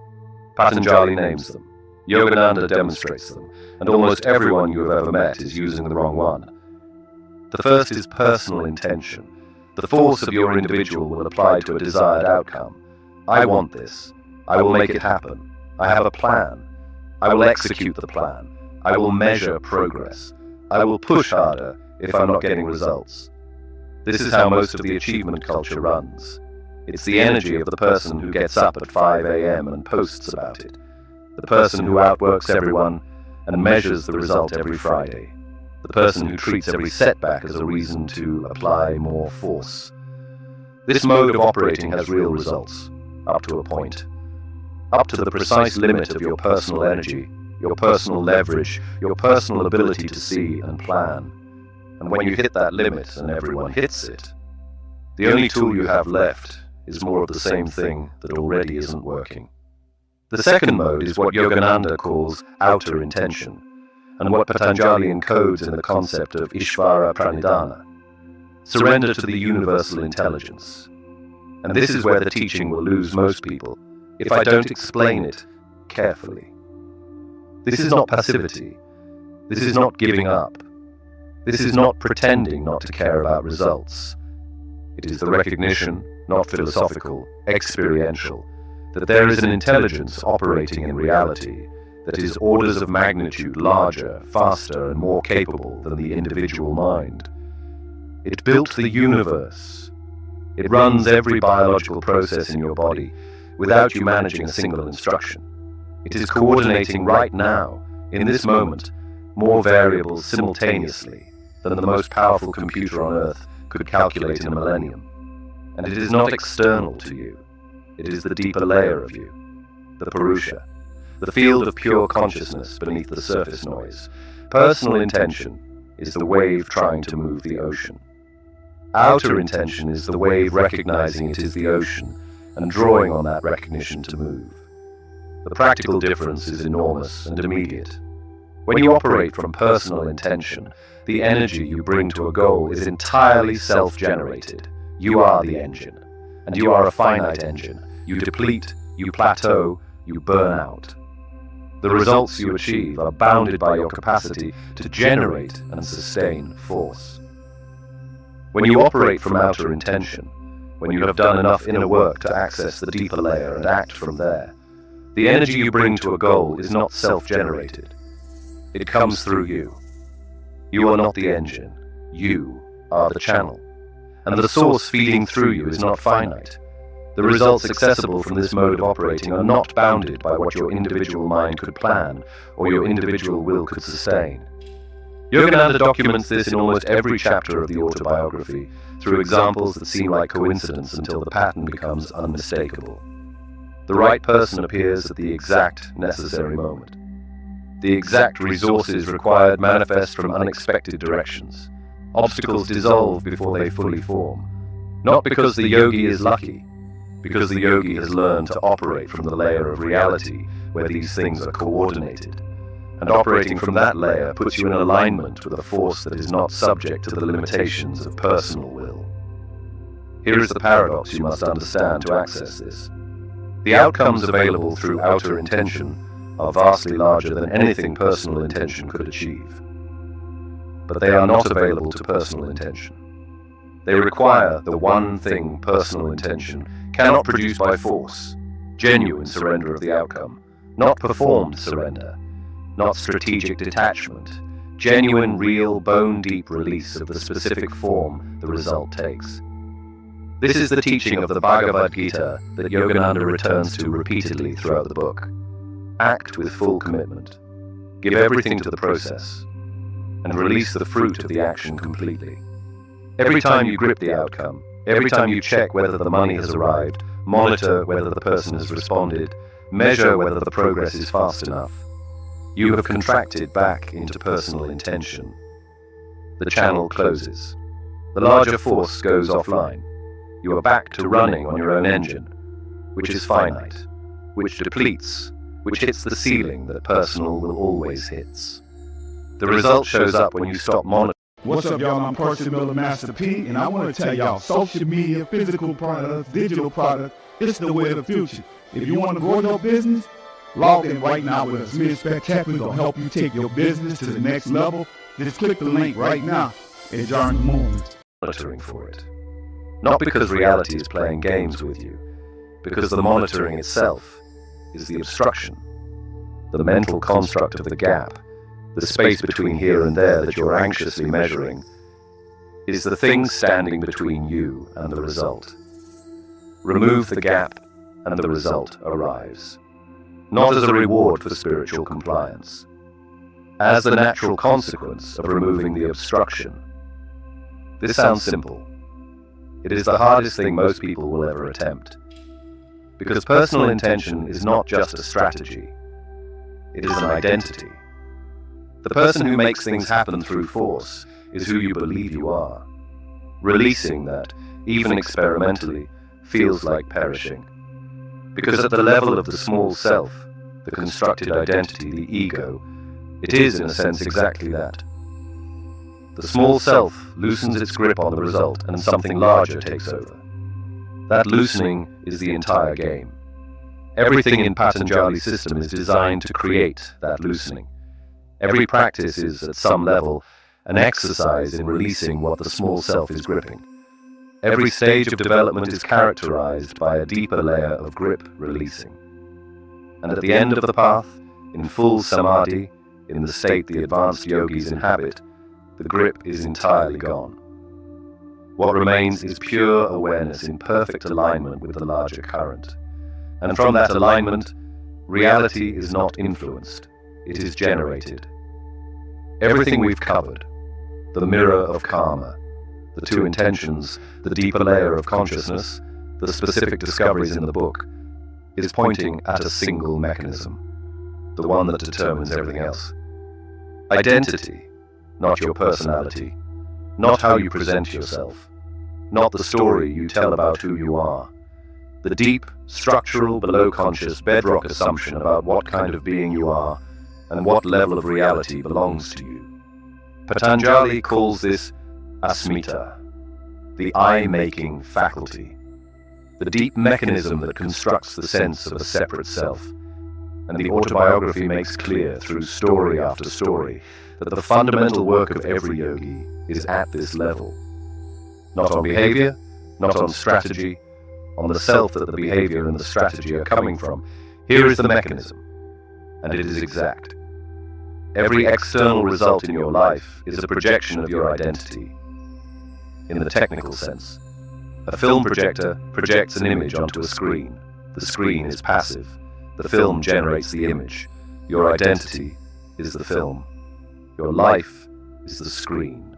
Patanjali names them, Yogananda demonstrates them, and almost everyone you have ever met is using the wrong one. The first is personal intention. The force of your individual will apply to a desired outcome. I want this. I will make it happen. I have a plan. I will execute the plan. I will measure progress. I will push harder if I'm not getting results. This is how most of the achievement culture runs. It's the energy of the person who gets up at 5 a.m. and posts about it. The person who outworks everyone and measures the result every Friday. The person who treats every setback as a reason to apply more force. This mode of operating has real results, up to a point. Up to the precise limit of your personal energy, your personal leverage, your personal ability to see and plan. And when you hit that limit, and everyone hits it, The only tool you have left is more of the same thing that already isn't working. The second mode is what Yogananda calls outer intention, and what Patanjali encodes in the concept of Ishvara Pranidhana, surrender to the universal intelligence. And this is where the teaching will lose most people if I don't explain it carefully. This is not passivity. This is not giving up. This is not pretending not to care about results. It is the recognition, not philosophical, experiential, that there is an intelligence operating in reality that is orders of magnitude larger, faster, and more capable than the individual mind. It built the universe. It runs every biological process in your body without you managing a single instruction. It is coordinating right now, in this moment, more variables simultaneously than the most powerful computer on Earth could calculate in a millennium. And it is not external to you. It is the deeper layer of you, the Purusha, the field of pure consciousness beneath the surface noise. Personal intention is the wave trying to move the ocean. Outer intention is the wave recognizing it is the ocean and drawing on that recognition to move. The practical difference is enormous and immediate. When you operate from personal intention, the energy you bring to a goal is entirely self-generated. You are the engine, and you are a finite engine. You deplete, you plateau, you burn out. The results you achieve are bounded by your capacity to generate and sustain force. When you operate from outer intention, when you have done enough inner work to access the deeper layer and act from there, the energy you bring to a goal is not self-generated. It comes through you. You are not the engine. You are the channel. And the source feeding through you is not finite. The results accessible from this mode of operating are not bounded by what your individual mind could plan or your individual will could sustain. Yogananda documents this in almost every chapter of the autobiography through examples that seem like coincidence until the pattern becomes unmistakable. The right person appears at the exact necessary moment. The exact resources required manifest from unexpected directions. Obstacles dissolve before they fully form. Not because the yogi is lucky, because the yogi has learned to operate from the layer of reality where these things are coordinated. And operating from that layer puts you in alignment with a force that is not subject to the limitations of personal will. Here is the paradox you must understand to access this. The outcomes available through outer intention are vastly larger than anything personal intention could achieve. But they are not available to personal intention. They require the one thing personal intention cannot produce by force: genuine surrender of the outcome, not performed surrender, not strategic detachment, genuine, real, bone-deep release of the specific form the result takes. This is the teaching of the Bhagavad Gita that Yogananda returns to repeatedly throughout the book. Act with full commitment. Give everything to the process, and release the fruit of the action completely. Every time you grip the outcome, every time you check whether the money has arrived, monitor whether the person has responded, measure whether the progress is fast enough, you have contracted back into personal intention. The channel closes. The larger force goes offline. You are back to running on your own engine, which is finite, which depletes, which hits the ceiling that personal will always hits. The result shows up when you stop monitoring. What's up, y'all? I'm Percy Miller, Master P, and I want to tell y'all, social media, physical products, digital products, it's the way of the future. If you want to grow your business, log in right now with us. Me and Spectacular is going to help you take your business to the next level. Just click the link right now and join the movement. Monitoring for it. Not because reality is playing games with you, because the monitoring itself is the obstruction, the mental construct of the gap, the space between here and there that you're anxiously measuring, is the thing standing between you and the result. Remove the gap, and the result arrives. Not as a reward for spiritual compliance, as the natural consequence of removing the obstruction. This sounds simple. It is the hardest thing most people will ever attempt. Because personal intention is not just a strategy. It is an identity. The person who makes things happen through force is who you believe you are. Releasing that, even experimentally, feels like perishing. Because at the level of the small self, the constructed identity, the ego, it is in a sense exactly that. The small self loosens its grip on the result and something larger takes over. That loosening is the entire game. Everything in Patanjali's system is designed to create that loosening. Every practice is, at some level, an exercise in releasing what the small self is gripping. Every stage of development is characterized by a deeper layer of grip releasing. And at the end of the path, in full samadhi, in the state the advanced yogis inhabit, the grip is entirely gone. What remains is pure awareness in perfect alignment with the larger current. And from that alignment, reality is not influenced, it is generated. Everything we've covered, the mirror of karma, the two intentions, the deeper layer of consciousness, the specific discoveries in the book, is pointing at a single mechanism, the one that determines everything else. Identity, not your personality, not how you present yourself, not the story you tell about who you are, the deep, structural, below-conscious bedrock assumption about what kind of being you are and what level of reality belongs to you. Patanjali calls this asmita, the I-making faculty, the deep mechanism that constructs the sense of a separate self. And the autobiography makes clear through story after story that the fundamental work of every yogi is at this level. Not on behavior, not on strategy, on the self that the behavior and the strategy are coming from. Here is the mechanism, and it is exact. Every external result in your life is a projection of your identity. In the technical sense, a film projector projects an image onto a screen. The screen is passive. The film generates the image. Your identity is the film. Your life is the screen.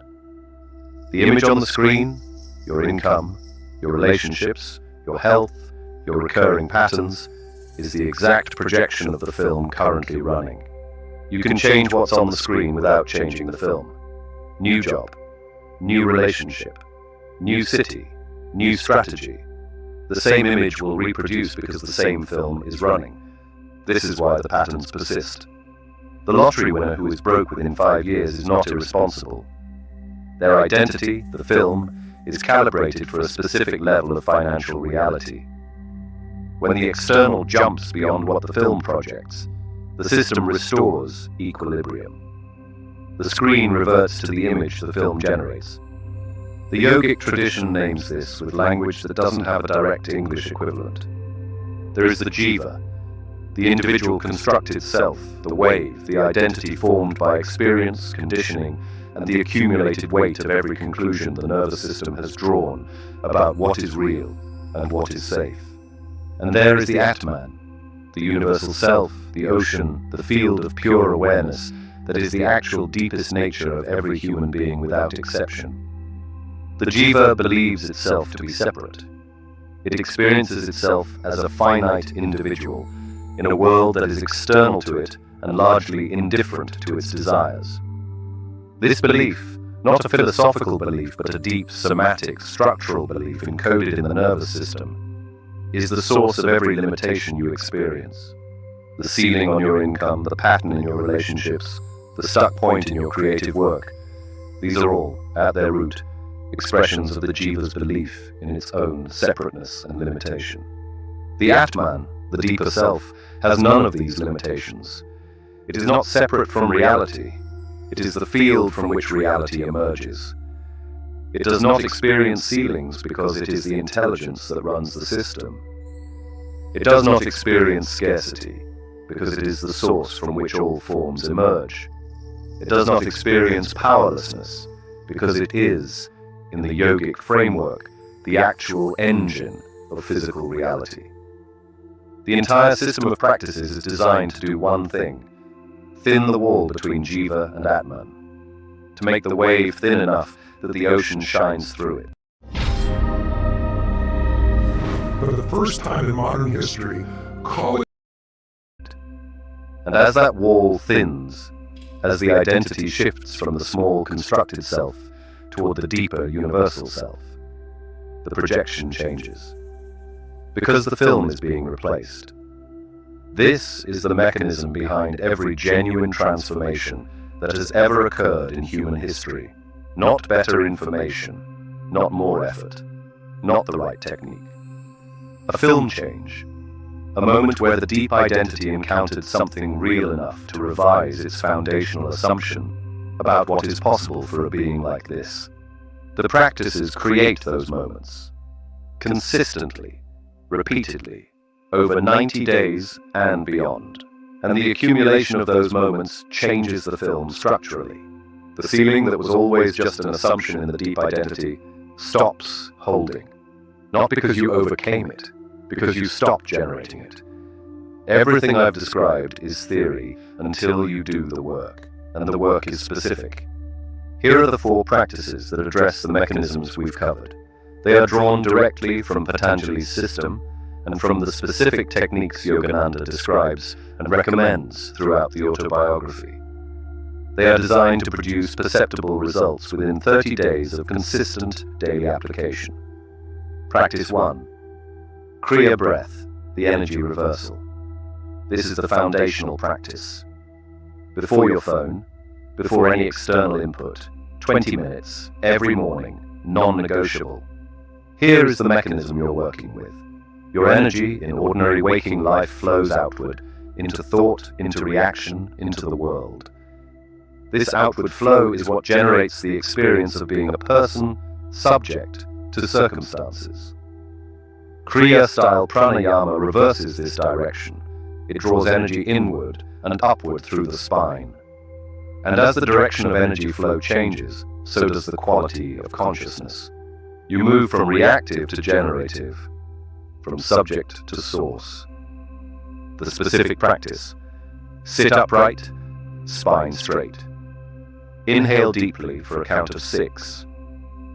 The image on the screen, your income, your relationships, your health, your recurring patterns, is the exact projection of the film currently running. You can change what's on the screen without changing the film. New job, new relationship, new city, new strategy. The same image will reproduce because the same film is running. This is why the patterns persist. The lottery winner who is broke within 5 years is not irresponsible. Their identity, the film, is calibrated for a specific level of financial reality. When the external jumps beyond what the film projects, the system restores equilibrium. The screen reverts to the image the film generates. The yogic tradition names this with language that doesn't have a direct English equivalent. There is the jiva, the individual constructed self, the wave, the identity formed by experience, conditioning, and the accumulated weight of every conclusion the nervous system has drawn about what is real and what is safe. And there is the Atman, the universal self, the ocean, the field of pure awareness that is the actual deepest nature of every human being without exception. The jiva believes itself to be separate. It experiences itself as a finite individual in a world that is external to it and largely indifferent to its desires. This belief, not a philosophical belief but a deep somatic, structural belief encoded in the nervous system, is the source of every limitation you experience. The ceiling on your income, the pattern in your relationships, the stuck point in your creative work, these are all, at their root, expressions of the jiva's belief in its own separateness and limitation. The Atman, the deeper self, has none of these limitations. It is not separate from reality. It is the field from which reality emerges. It does not experience ceilings because it is the intelligence that runs the system. It does not experience scarcity because it is the source from which all forms emerge. It does not experience powerlessness because it is, in the yogic framework, the actual engine of physical reality. The entire system of practices is designed to do one thing: thin the wall between jiva and Atman, to make the wave thin enough that the ocean shines through it. For the first time in modern history, call it. And as that wall thins, as the identity shifts from the small constructed self toward the deeper universal self. The projection changes. Because the film is being replaced. This is the mechanism behind every genuine transformation that has ever occurred in human history. Not better information, not more effort, not the right technique. A film change. A moment where the deep identity encountered something real enough to revise its foundational assumption about what is possible for a being like this. The practices create those moments. Consistently, repeatedly, over 90 days and beyond. And the accumulation of those moments changes the film structurally. The ceiling that was always just an assumption in the deep identity stops holding. Not because you overcame it, because you stopped generating it. Everything I've described is theory until you do the work, and the work is specific. Here are the 4 practices that address the mechanisms we've covered. They are drawn directly from Patanjali's system and from the specific techniques Yogananda describes and recommends throughout the autobiography. They are designed to produce perceptible results within 30 days of consistent daily application. Practice 1. Kriya breath, the energy reversal. This is the foundational practice. Before your phone, before any external input, 20 minutes, every morning, non-negotiable. Here is the mechanism you're working with. Your energy in ordinary waking life flows outward, into thought, into reaction, into the world. This outward flow is what generates the experience of being a person subject to circumstances. Kriya-style pranayama reverses this direction. It draws energy inward and upward through the spine. And as the direction of energy flow changes, so does the quality of consciousness. You move from reactive to generative, from subject to source. The specific practice: sit upright, spine straight. Inhale deeply for a count of 6,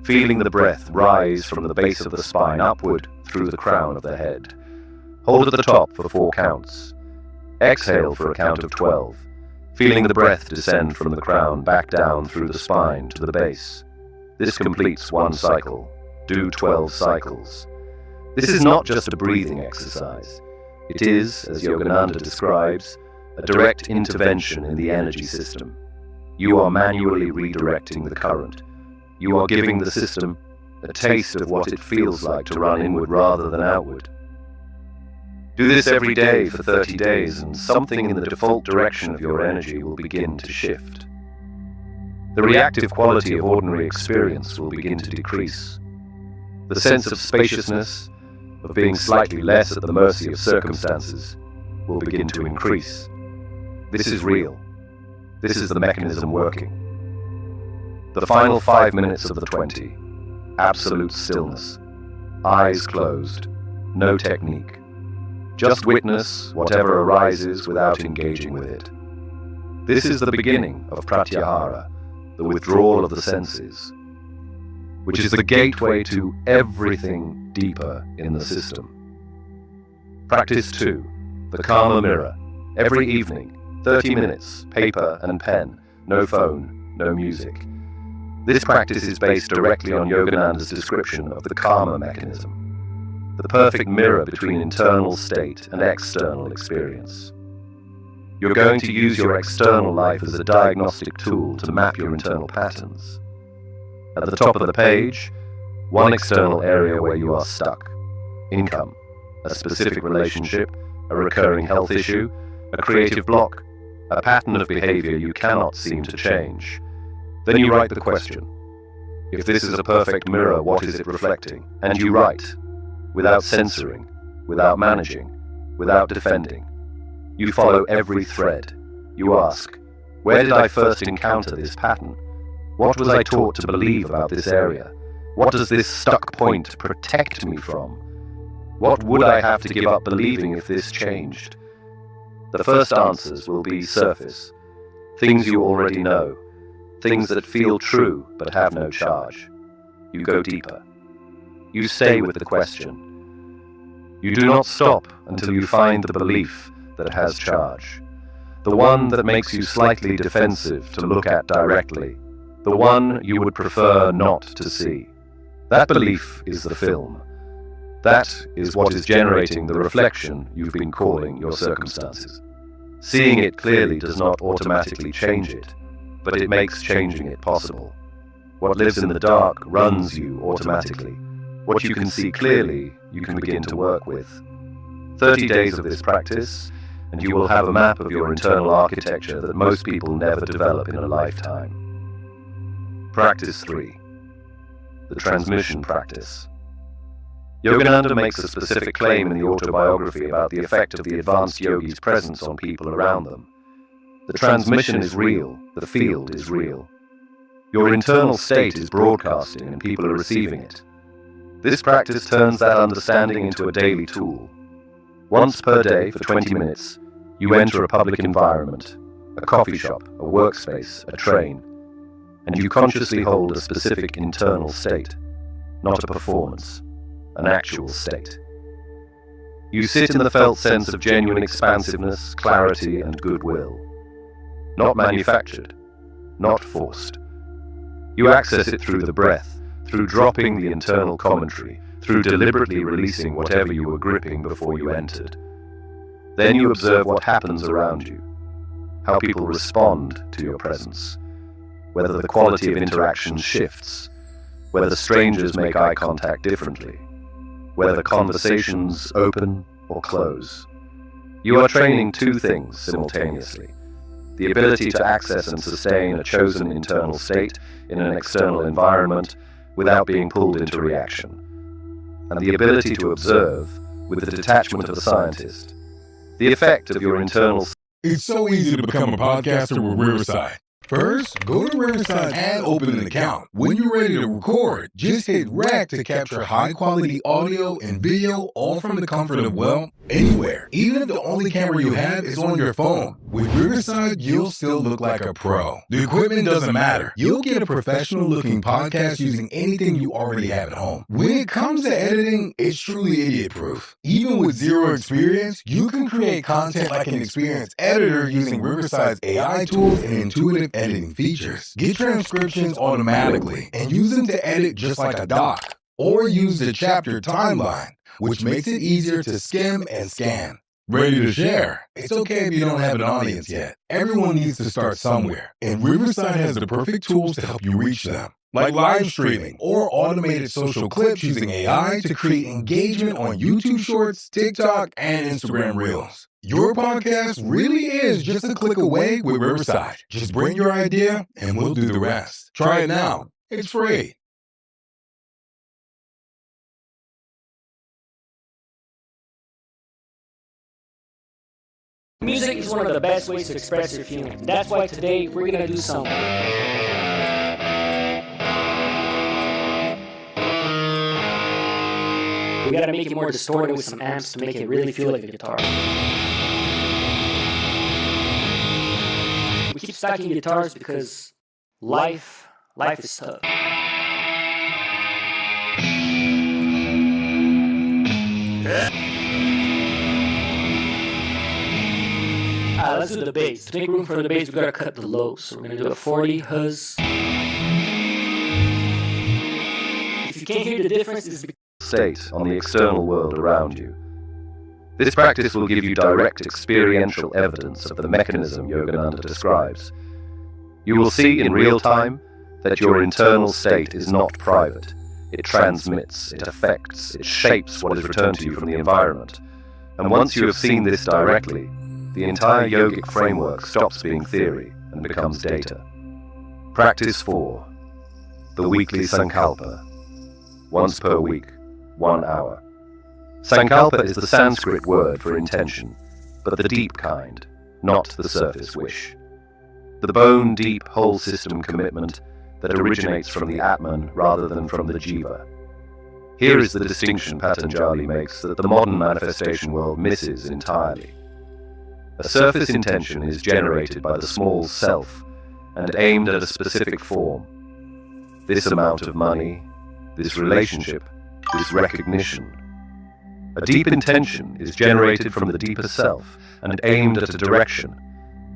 feeling the breath rise from the base of the spine upward through the crown of the head. Hold at the top for 4 counts. Exhale for a count of 12, feeling the breath descend from the crown back down through the spine to the base. This completes 1 cycle. Do 12 cycles. This is not just a breathing exercise. It is, as Yogananda describes, a direct intervention in the energy system. You are manually redirecting the current. You are giving the system a taste of what it feels like to run inward rather than outward. Do this every day for 30 days, and something in the default direction of your energy will begin to shift. The reactive quality of ordinary experience will begin to decrease. The sense of spaciousness, of being slightly less at the mercy of circumstances, will begin to increase. This is real. This is the mechanism working. The final 5 minutes of the 20. Absolute stillness. Eyes closed. No technique. Just witness whatever arises without engaging with it. This is the beginning of pratyahara, the withdrawal of the senses, which is the gateway to everything deeper in the system. Practice 2. The Karma Mirror. Every evening, 30 minutes, paper and pen, no phone, no music. This practice is based directly on Yogananda's description of the karma mechanism, the perfect mirror between internal state and external experience. You're going to use your external life as a diagnostic tool to map your internal patterns. At the top of the page, one external area where you are stuck: income, a specific relationship, a recurring health issue, a creative block, a pattern of behavior you cannot seem to change. Then you write the question: if this is a perfect mirror, what is it reflecting? And you write, without censoring, without managing, without defending. You follow every thread. You ask, where did I first encounter this pattern? What was I taught to believe about this area? What does this stuck point protect me from? What would I have to give up believing if this changed? The first answers will be surface, things you already know, things that feel true but have no charge. You go deeper. You stay with the question. You do not stop until you find the belief that has charge, the one that makes you slightly defensive to look at directly, the one you would prefer not to see. That belief is the film. That is what is generating the reflection you've been calling your circumstances. Seeing it clearly does not automatically change it, but it makes changing it possible. What lives in the dark runs you automatically. What you can see clearly, you can begin to work with. 30 days of this practice, and you will have a map of your internal architecture that most people never develop in a lifetime. Practice 3. The transmission practice. Yogananda makes a specific claim in the autobiography about the effect of the advanced yogi's presence on people around them. The transmission is real, the field is real. Your internal state is broadcasting and people are receiving it. This practice turns that understanding into a daily tool. Once per day for 20 minutes, you enter a public environment, a coffee shop, a workspace, a train, and you consciously hold a specific internal state, not a performance, an actual state. You sit in the felt sense of genuine expansiveness, clarity, and goodwill. Not manufactured, not forced. You access it through the breath, through dropping the internal commentary, through deliberately releasing whatever you were gripping before you entered. Then you observe what happens around you, how people respond to your presence, whether the quality of interaction shifts, whether strangers make eye contact differently, whether conversations open or close. You are training two things simultaneously: the ability to access and sustain a chosen internal state in an external environment without being pulled into reaction, and the ability to observe, with the detachment of the scientist, the effect of your internal. It's so easy to become a podcaster with Riverside. First, go to Riverside and open an account. When you're ready to record, just hit rec to capture high-quality audio and video, all from the comfort of, well, anywhere. Even if the only camera you have is on your phone. With Riverside, you'll still look like a pro. The equipment doesn't matter. You'll get a professional-looking podcast using anything you already have at home. When it comes to editing, it's truly idiot-proof. Even with zero experience, you can create content like an experienced editor using Riverside's AI tools and intuitive editing features. Get transcriptions automatically and use them to edit just like a doc. Or use the chapter timeline, which makes it easier to skim and scan. Ready to share? It's okay if you don't have an audience yet. Everyone needs to start somewhere, and Riverside has the perfect tools to help you reach them, like live streaming or automated social clips using AI to create engagement on YouTube Shorts, TikTok, and Instagram Reels. Your podcast really is just a click away with Riverside. Just bring your idea, and we'll do the rest. Try it now. It's free. Music is one of the best ways to express your feelings. That's why today we're gonna do something. We gotta make it more distorted with some amps to make it really feel like a guitar. We keep stacking guitars because life is tough. Let's do the bass. To make room for the bass, we gotta cut the lows. So we're gonna do a 40 Hz. If you can't hear the difference, it's because state on the external world around you. This practice will give you direct experiential evidence of the mechanism Yogananda describes. You will see in real time that your internal state is not private. It transmits, it affects, it shapes what is returned to you from the environment. And once you have seen this directly, the entire yogic framework stops being theory and becomes data. Practice 4. The weekly Sankalpa. Once per week, 1 hour. Sankalpa is the Sanskrit word for intention, but the deep kind, not the surface wish. The bone-deep whole system commitment that originates from the Atman rather than from the Jiva. Here is the distinction Patanjali makes that the modern manifestation world misses entirely. A surface intention is generated by the small self and aimed at a specific form. This amount of money, this relationship, this recognition. A deep intention is generated from the deeper self and aimed at a direction,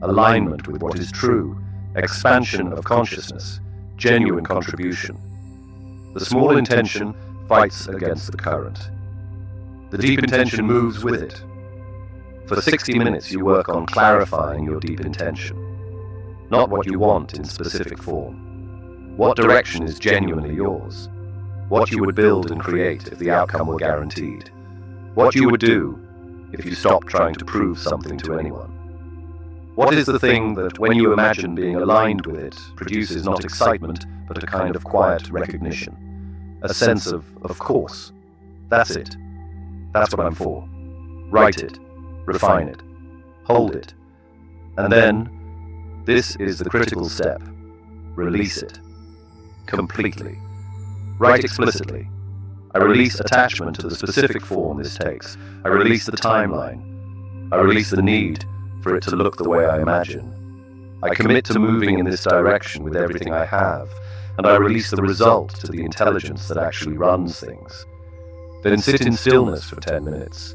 alignment with what is true, expansion of consciousness, genuine contribution. The small intention fights against the current. The deep intention moves with it. For 60 minutes you work on clarifying your deep intention, not what you want in specific form. What direction is genuinely yours? What you would build and create if the outcome were guaranteed? What you would do if you stopped trying to prove something to anyone? What is the thing that, when you imagine being aligned with it, produces not excitement, but a kind of quiet recognition? A sense of course. That's it. That's what I'm for. Write it. Refine it. Hold it. And then, this is the critical step. Release it. Completely. Write explicitly. I release attachment to the specific form this takes. I release the timeline. I release the need for it to look the way I imagine. I commit to moving in this direction with everything I have, and I release the result to the intelligence that actually runs things. Then sit in stillness for 10 minutes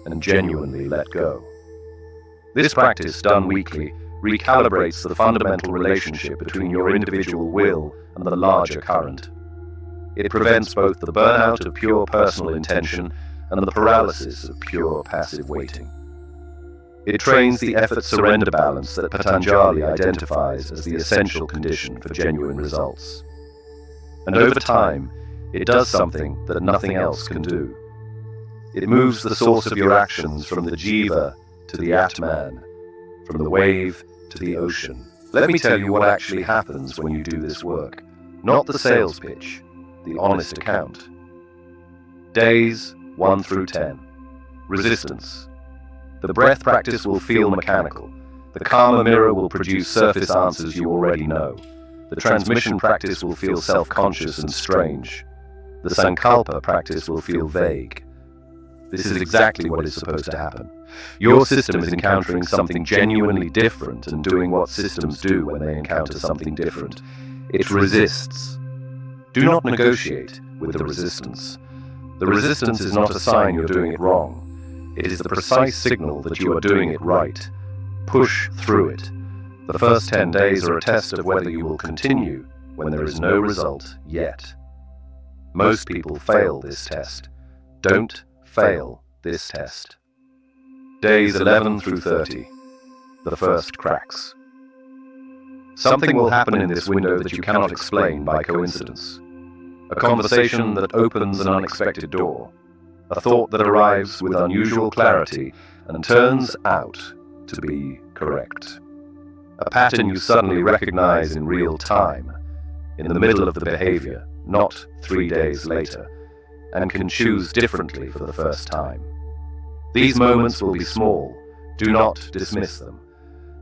and genuinely let go. This practice, done weekly, recalibrates the fundamental relationship between your individual will and the larger current. It prevents both the burnout of pure personal intention and the paralysis of pure passive waiting. It trains the effort-surrender balance that Patanjali identifies as the essential condition for genuine results. And over time, it does something that nothing else can do. It moves the source of your actions from the jiva to the Atman, from the wave to the ocean. Let me tell you what actually happens when you do this work. Not the sales pitch, the honest account. Days 1 through 10. Resistance. The breath practice will feel mechanical. The karma mirror will produce surface answers you already know. The transmission practice will feel self-conscious and strange. The sankalpa practice will feel vague. This is exactly what is supposed to happen. Your system is encountering something genuinely different and doing what systems do when they encounter something different. It resists. Do not negotiate with the resistance. The resistance is not a sign you're doing it wrong. It is the precise signal that you are doing it right. Push through it. The first 10 days are a test of whether you will continue when there is no result yet. Most people fail this test. Don't fail this test. Days 11 through 30. The first cracks. Something will happen in this window that you cannot explain by coincidence. A conversation that opens an unexpected door. A thought that arrives with unusual clarity and turns out to be correct. A pattern you suddenly recognize in real time, in the middle of the behavior, not 3 days later, and can choose differently for the first time. These moments will be small. Do not dismiss them.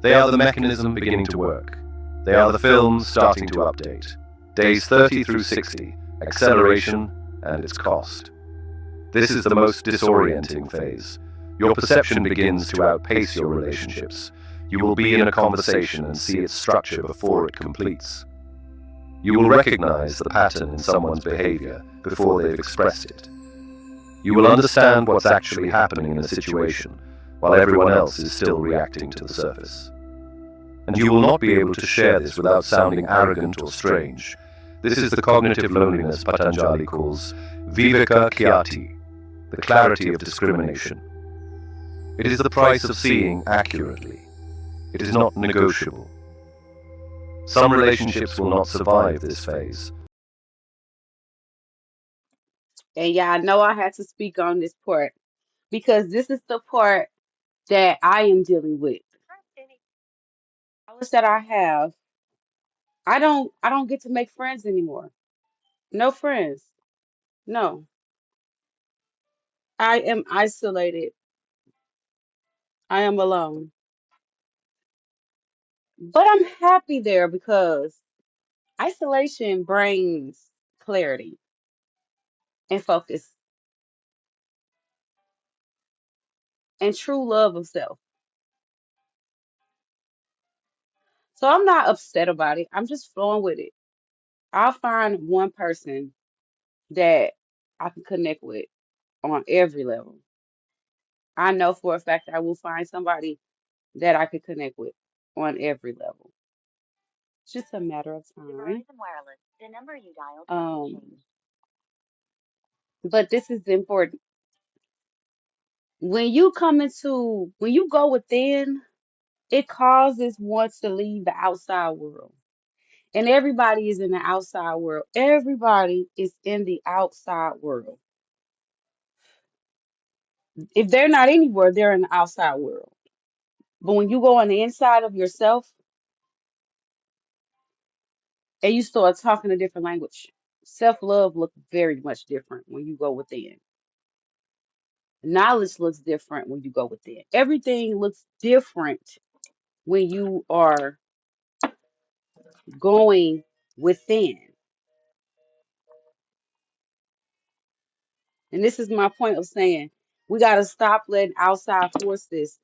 They are the mechanism beginning to work. They are the film starting to update. Days 30 through 60, acceleration and its cost. This is the most disorienting phase. Your perception begins to outpace your relationships. You will be in a conversation and see its structure before it completes. You will recognize the pattern in someone's behavior before they've expressed it. You will understand what's actually happening in a situation, while everyone else is still reacting to the surface. And you will not be able to share this without sounding arrogant or strange. This is the cognitive loneliness Patanjali calls viveka khyati, the clarity of discrimination. It is the price of seeing accurately. It is not negotiable. Some relationships will not survive this phase. And y'all know I had to speak on this part because this is the part that I am dealing with. Knowledge that I have, I don't get to make friends anymore. No friends. No. I am isolated. I am alone. But I'm happy there because isolation brings clarity and focus and true love of self. So I'm not upset about it. I'm just flowing with it. I'll find one person that I can connect with on every level. I know for a fact I will find somebody that I could connect with on every level. It's just a matter of time. Um, but this is important. When you go within, it causes one to leave the outside world. And everybody is in the outside world. Everybody is in the outside world. If they're not anywhere, they're in the outside world. But when you go on the inside of yourself and you start talking a different language, self-love looks very much different when you go within. Knowledge looks different when you go within. Everything looks different when you are going within. And this is my point of saying we got to stop letting outside forces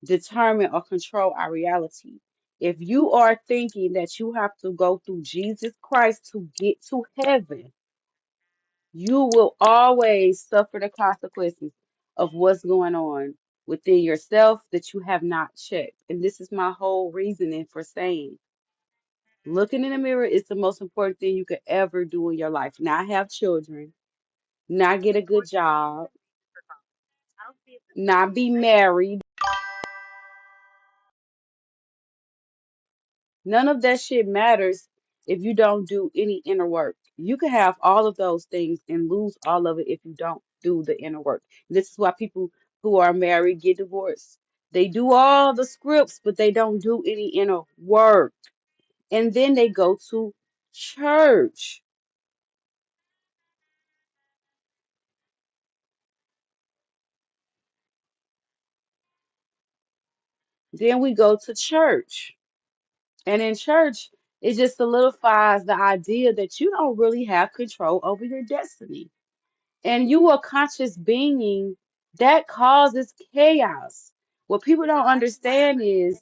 determine or control our reality. If you are thinking that you have to go through Jesus Christ to get to heaven, you will always suffer the consequences of what's going on within yourself that you have not checked. And this is my whole reasoning for saying looking in the mirror is the most important thing you could ever do in your life. Not have children, not get a good job, not be married. None of that shit matters if you don't do any inner work. You can have all of those things and lose all of it if you don't do the inner work. This is why people who are married get divorced. They do all the scripts, but they don't do any inner work. And then they go to church. Then we go to church. And in church, it just solidifies the idea that you don't really have control over your destiny. And you a conscious being that causes chaos. What people don't understand is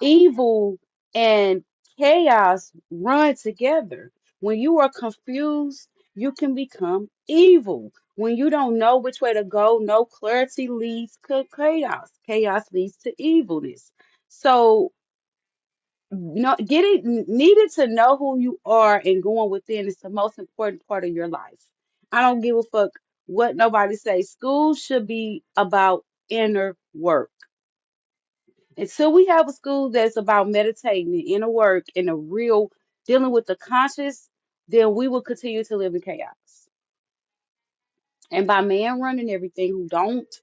evil and chaos run together. When you are confused, you can become evil. When you don't know which way to go, no clarity leads to chaos. Chaos leads to evilness. So no, needed to know who you are and going within is the most important part of your life. I don't give a fuck what nobody says. School should be about inner work. Until we have a school that's about meditating and inner work and a real dealing with the conscious, then we will continue to live in chaos. And by man running everything who don't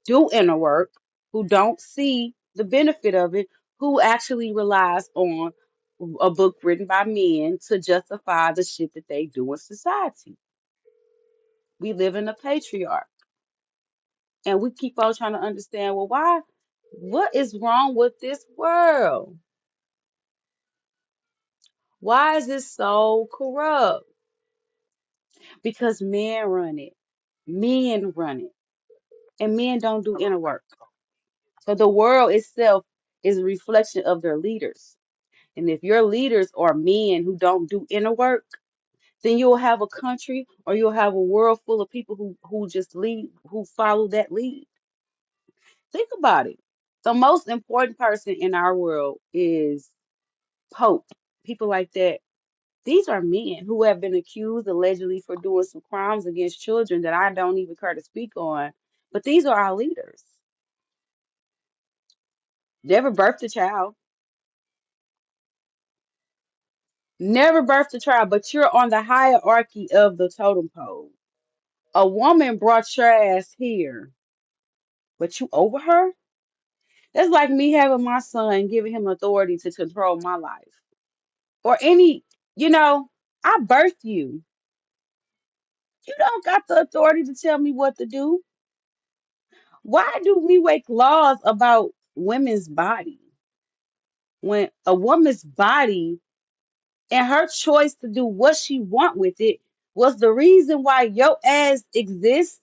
do inner work, who don't see the benefit of it, who actually relies on a book written by men to justify the shit that they do in society. We live in a patriarch. And we keep on trying to understand, well, why? What is wrong with this world? Why is it so corrupt? Because men run it. Men run it. And men don't do inner work. So the world itself is a reflection of their leaders. And if your leaders are men who don't do inner work, then you'll have a country or you'll have a world full of people who just lead, who follow that lead. Think about it. The most important person in our world is Pope, people like that. These are men who have been accused allegedly for doing some crimes against children that I don't even care to speak on. But these are our leaders. Never birthed a child. Never birthed a child, but you're on the hierarchy of the totem pole. A woman brought your ass here, but you over her? That's like me having my son, giving him authority to control my life. Or any, I birthed you. You don't got the authority to tell me what to do. Why do we make laws about women's body when a woman's body and her choice to do what she want with it was the reason why your ass exists?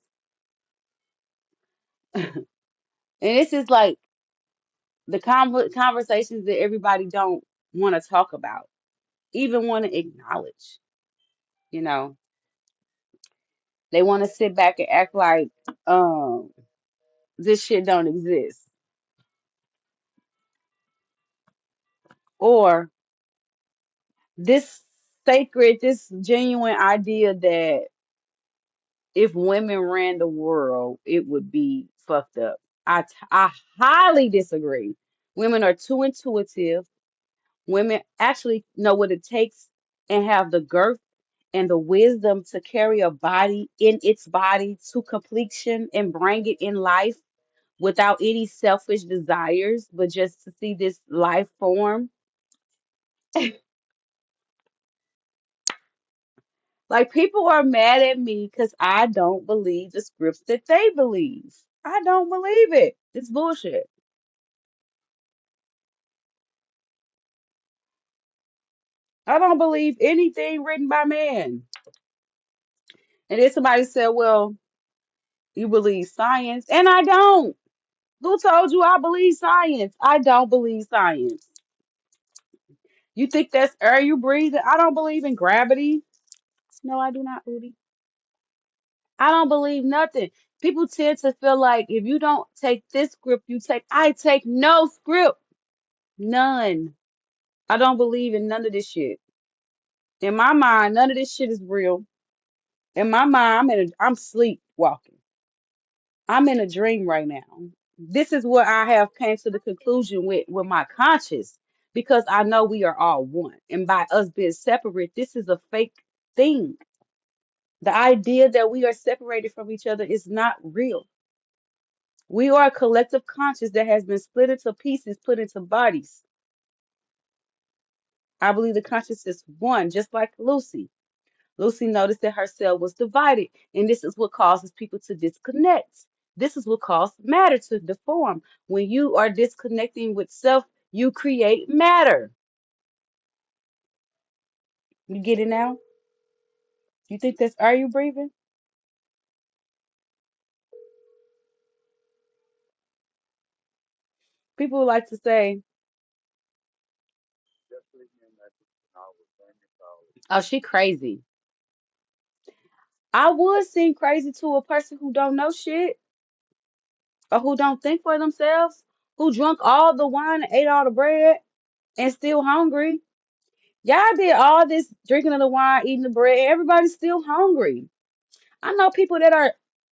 And this is like the conversations that everybody don't want to talk about, even want to acknowledge. You know, they want to sit back and act like this shit don't exist. Or this sacred, this genuine idea that if women ran the world, it would be fucked up. I highly disagree. Women are too intuitive. Women actually know what it takes and have the girth and the wisdom to carry a body in its body to completion and bring it in life without any selfish desires, but just to see this life form. Like people are mad at me because I don't believe the scripts that they believe. I don't believe it. It's bullshit. I don't believe anything written by man. And then somebody said, well, you believe science. And I don't. Who told you I believe science? I don't believe science. You think that's air you breathing? I don't believe in gravity. No, I do not, Udi. I don't believe nothing. People tend to feel like if you don't take this script, I take no script. None. I don't believe in none of this shit. In my mind, none of this shit is real. In my mind, I'm sleepwalking. I'm in a dream right now. This is what I have came to the conclusion with my conscious because I know we are all one. And by us being separate, this is a fake thing. The idea that we are separated from each other is not real. We are a collective conscious that has been split into pieces, put into bodies. I believe the conscious is one, just like Lucy. Lucy noticed that her cell was divided, and this is what causes people to disconnect. This is what causes matter to deform. When you are disconnecting with self, you create matter. You get it now? You think that's are you breathing? People like to say, oh, she crazy. I would seem crazy to a person who don't know shit or who don't think for themselves, who drunk all the wine and ate all the bread and still hungry. Y'all did all this drinking of the wine, eating the bread, and everybody's still hungry. I know people that are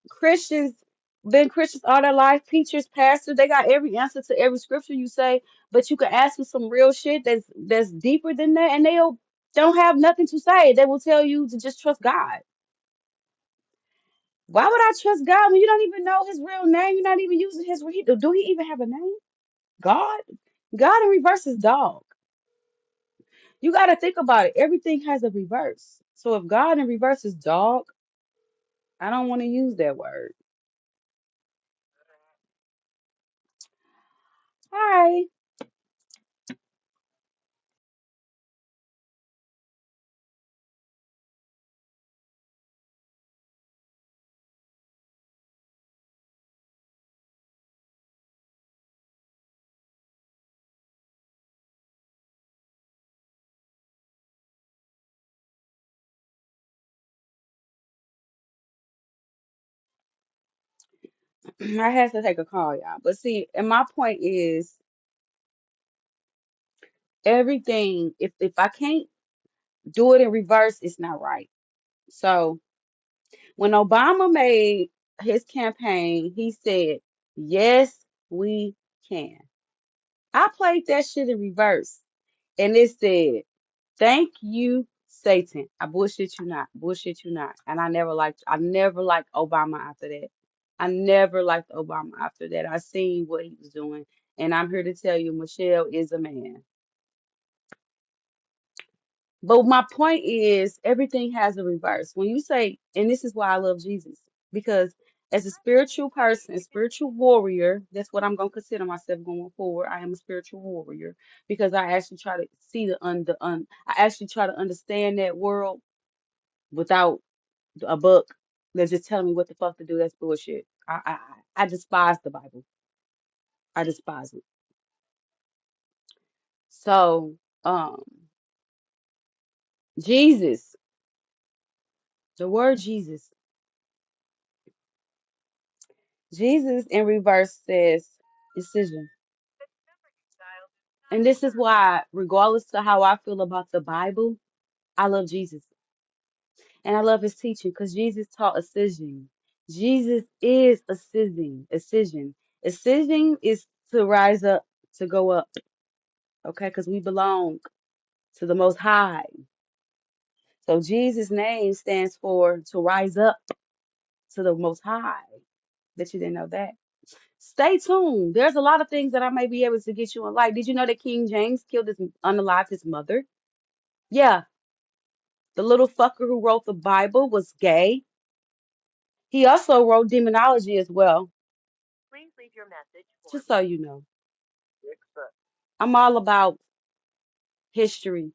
Christians, been Christians all their life, preachers, pastors, they got every answer to every scripture you say, but you can ask them some real shit that's deeper than that, and they'll don't have nothing to say. They will tell you to just trust God. Why would I trust God when you don't even know his real name? You're not even using his real. Do he even have a name? God? God in reverse is dog. You got to think about it. Everything has a reverse. So if God in reverse is dog, I don't want to use that word. Hi. I had to take a call, y'all. But see, and my point is everything, if I can't do it in reverse, it's not right. So when Obama made his campaign, he said, yes, we can. I played that shit in reverse. And it said, thank you, Satan. I bullshit you not. Bullshit you not. And I never liked Obama after that. I never liked Obama after that. I seen what he was doing. And I'm here to tell you, Michelle is a man. But my point is, everything has a reverse. When you say, and this is why I love Jesus, because as a spiritual person, a spiritual warrior, that's what I'm going to consider myself going forward. I am a spiritual warrior because I actually try to see I actually try to understand that world without a book that's just telling me what the fuck to do. That's bullshit. I despise the Bible. I despise it. So, um, Jesus, the word Jesus in reverse says decision. And this is why, regardless to how I feel about the Bible, I love Jesus. And I love his teaching because Jesus taught excision. Jesus is excision. Excision. Excision is to rise up, to go up. Okay, because we belong to the Most High. So Jesus' name stands for to rise up to the Most High. Bet you didn't know that. Stay tuned. There's a lot of things that I may be able to get you in light. Did you know that King James unalived his mother? Yeah, the little fucker who wrote the Bible was gay. He also wrote demonology as well. Just so you know. I'm all about history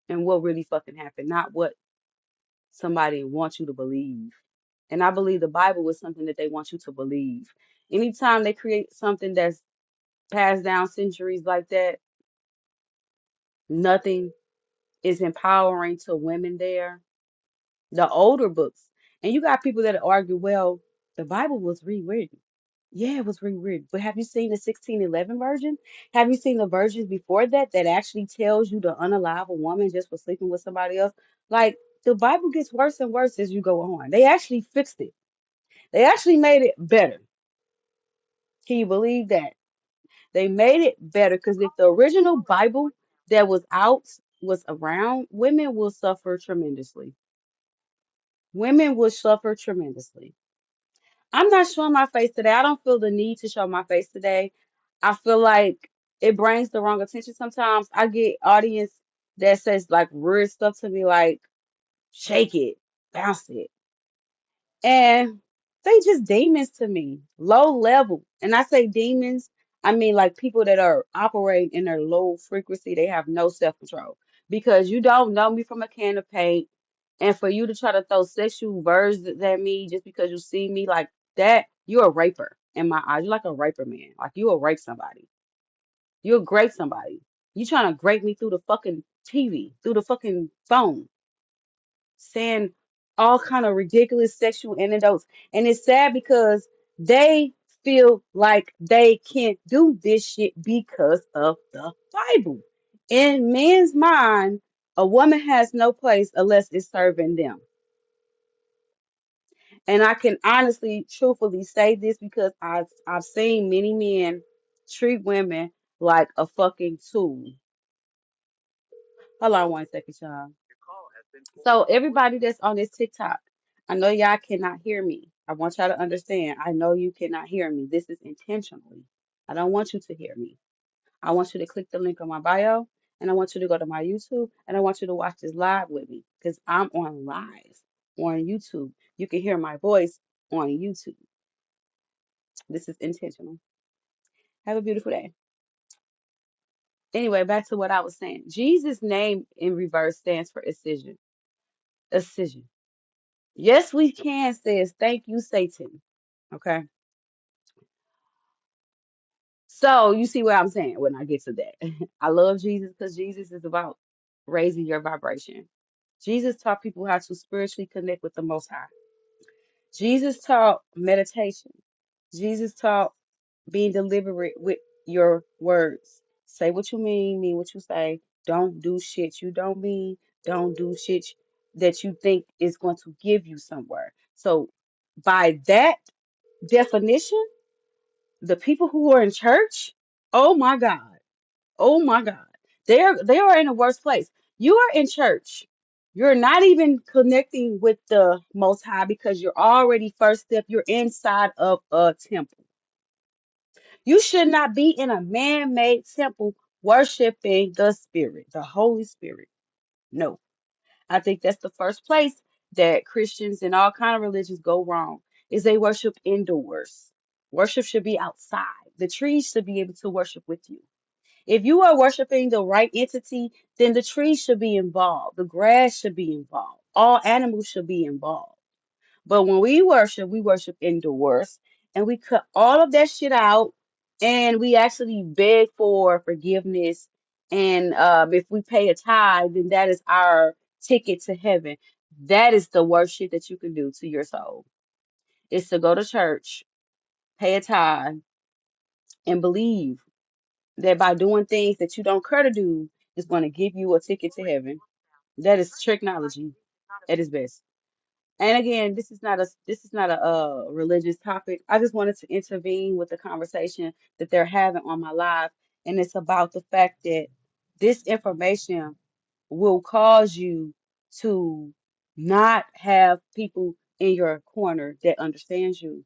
and what really fucking happened, not what somebody wants you to believe. And I believe the Bible is something that they want you to believe. Anytime they create something that's passed down centuries like that, nothing is empowering to women there. The older books. And you got people that argue, well, the Bible was rewritten. Yeah, it was rewritten. But have you seen the 1611 version? Have you seen the versions before that that actually tells you to unalive a woman just for sleeping with somebody else? Like, the Bible gets worse and worse as you go on. They actually fixed it. They actually made it better. Can you believe that? They made it better because if the original Bible that was out was around, women will suffer tremendously. Women will suffer tremendously. I'm not showing my face today. I don't feel the need to show my face today. I feel like it brings the wrong attention sometimes. I get audience that says like weird stuff to me like shake it, bounce it. And they just demons to me, low level. And I say demons, I mean like people that are operating in their low frequency, they have no self-control. Because you don't know me from a can of paint. And for you to try to throw sexual words at me just because you see me like that, you're a raper in my eyes. You're like a raper man. Like you will rape somebody. You'll grape somebody. You trying to grape me through the fucking TV, through the fucking phone saying all kind of ridiculous sexual anecdotes. And it's sad because they feel like they can't do this shit because of the Bible. In men's mind, a woman has no place unless it's serving them. And I can honestly, truthfully say this because I've seen many men treat women like a fucking tool. Hold on 1 second, y'all. So everybody that's on this TikTok, I know y'all cannot hear me. I want y'all to understand. I know you cannot hear me. This is intentionally. I don't want you to hear me. I want you to click the link on my bio and I want you to go to my YouTube and I want you to watch this live with me because I'm on live on YouTube. You can hear my voice on YouTube. This is intentional. Have a beautiful day. Anyway, back to what I was saying. Jesus' name in reverse stands for excision. Excision. Yes, we can says thank you, Satan. Okay. So you see what I'm saying when I get to that. I love Jesus because Jesus is about raising your vibration. Jesus taught people how to spiritually connect with the Most High. Jesus taught meditation. Jesus taught being deliberate with your words. Say what you mean what you say. Don't do shit you don't mean. Don't do shit that you think is going to give you somewhere. So by that definition, the people who are in church, oh my God, oh my God, they are in a worse place. You are in church. You're not even connecting with the Most High because you're already first step. You're inside of a temple. You should not be in a man-made temple worshiping the Spirit, the Holy Spirit. No, I think that's the first place that Christians and all kind of religions go wrong is they worship indoors. Worship should be outside. The trees should be able to worship with you. If you are worshiping the right entity, then the trees should be involved. The grass should be involved. All animals should be involved. But when we worship indoors and we cut all of that shit out and we actually beg for forgiveness. And if we pay a tithe, then that is our ticket to heaven. That is the worst shit that you can do to your soul. Is to go to church, pay a tithe, and believe that by doing things that you don't care to do is going to give you a ticket to heaven. That is technology at its best. And again, this is not a religious topic. I just wanted to intervene with the conversation that they're having on my live, and it's about the fact that this information will cause you to not have people in your corner that understands you.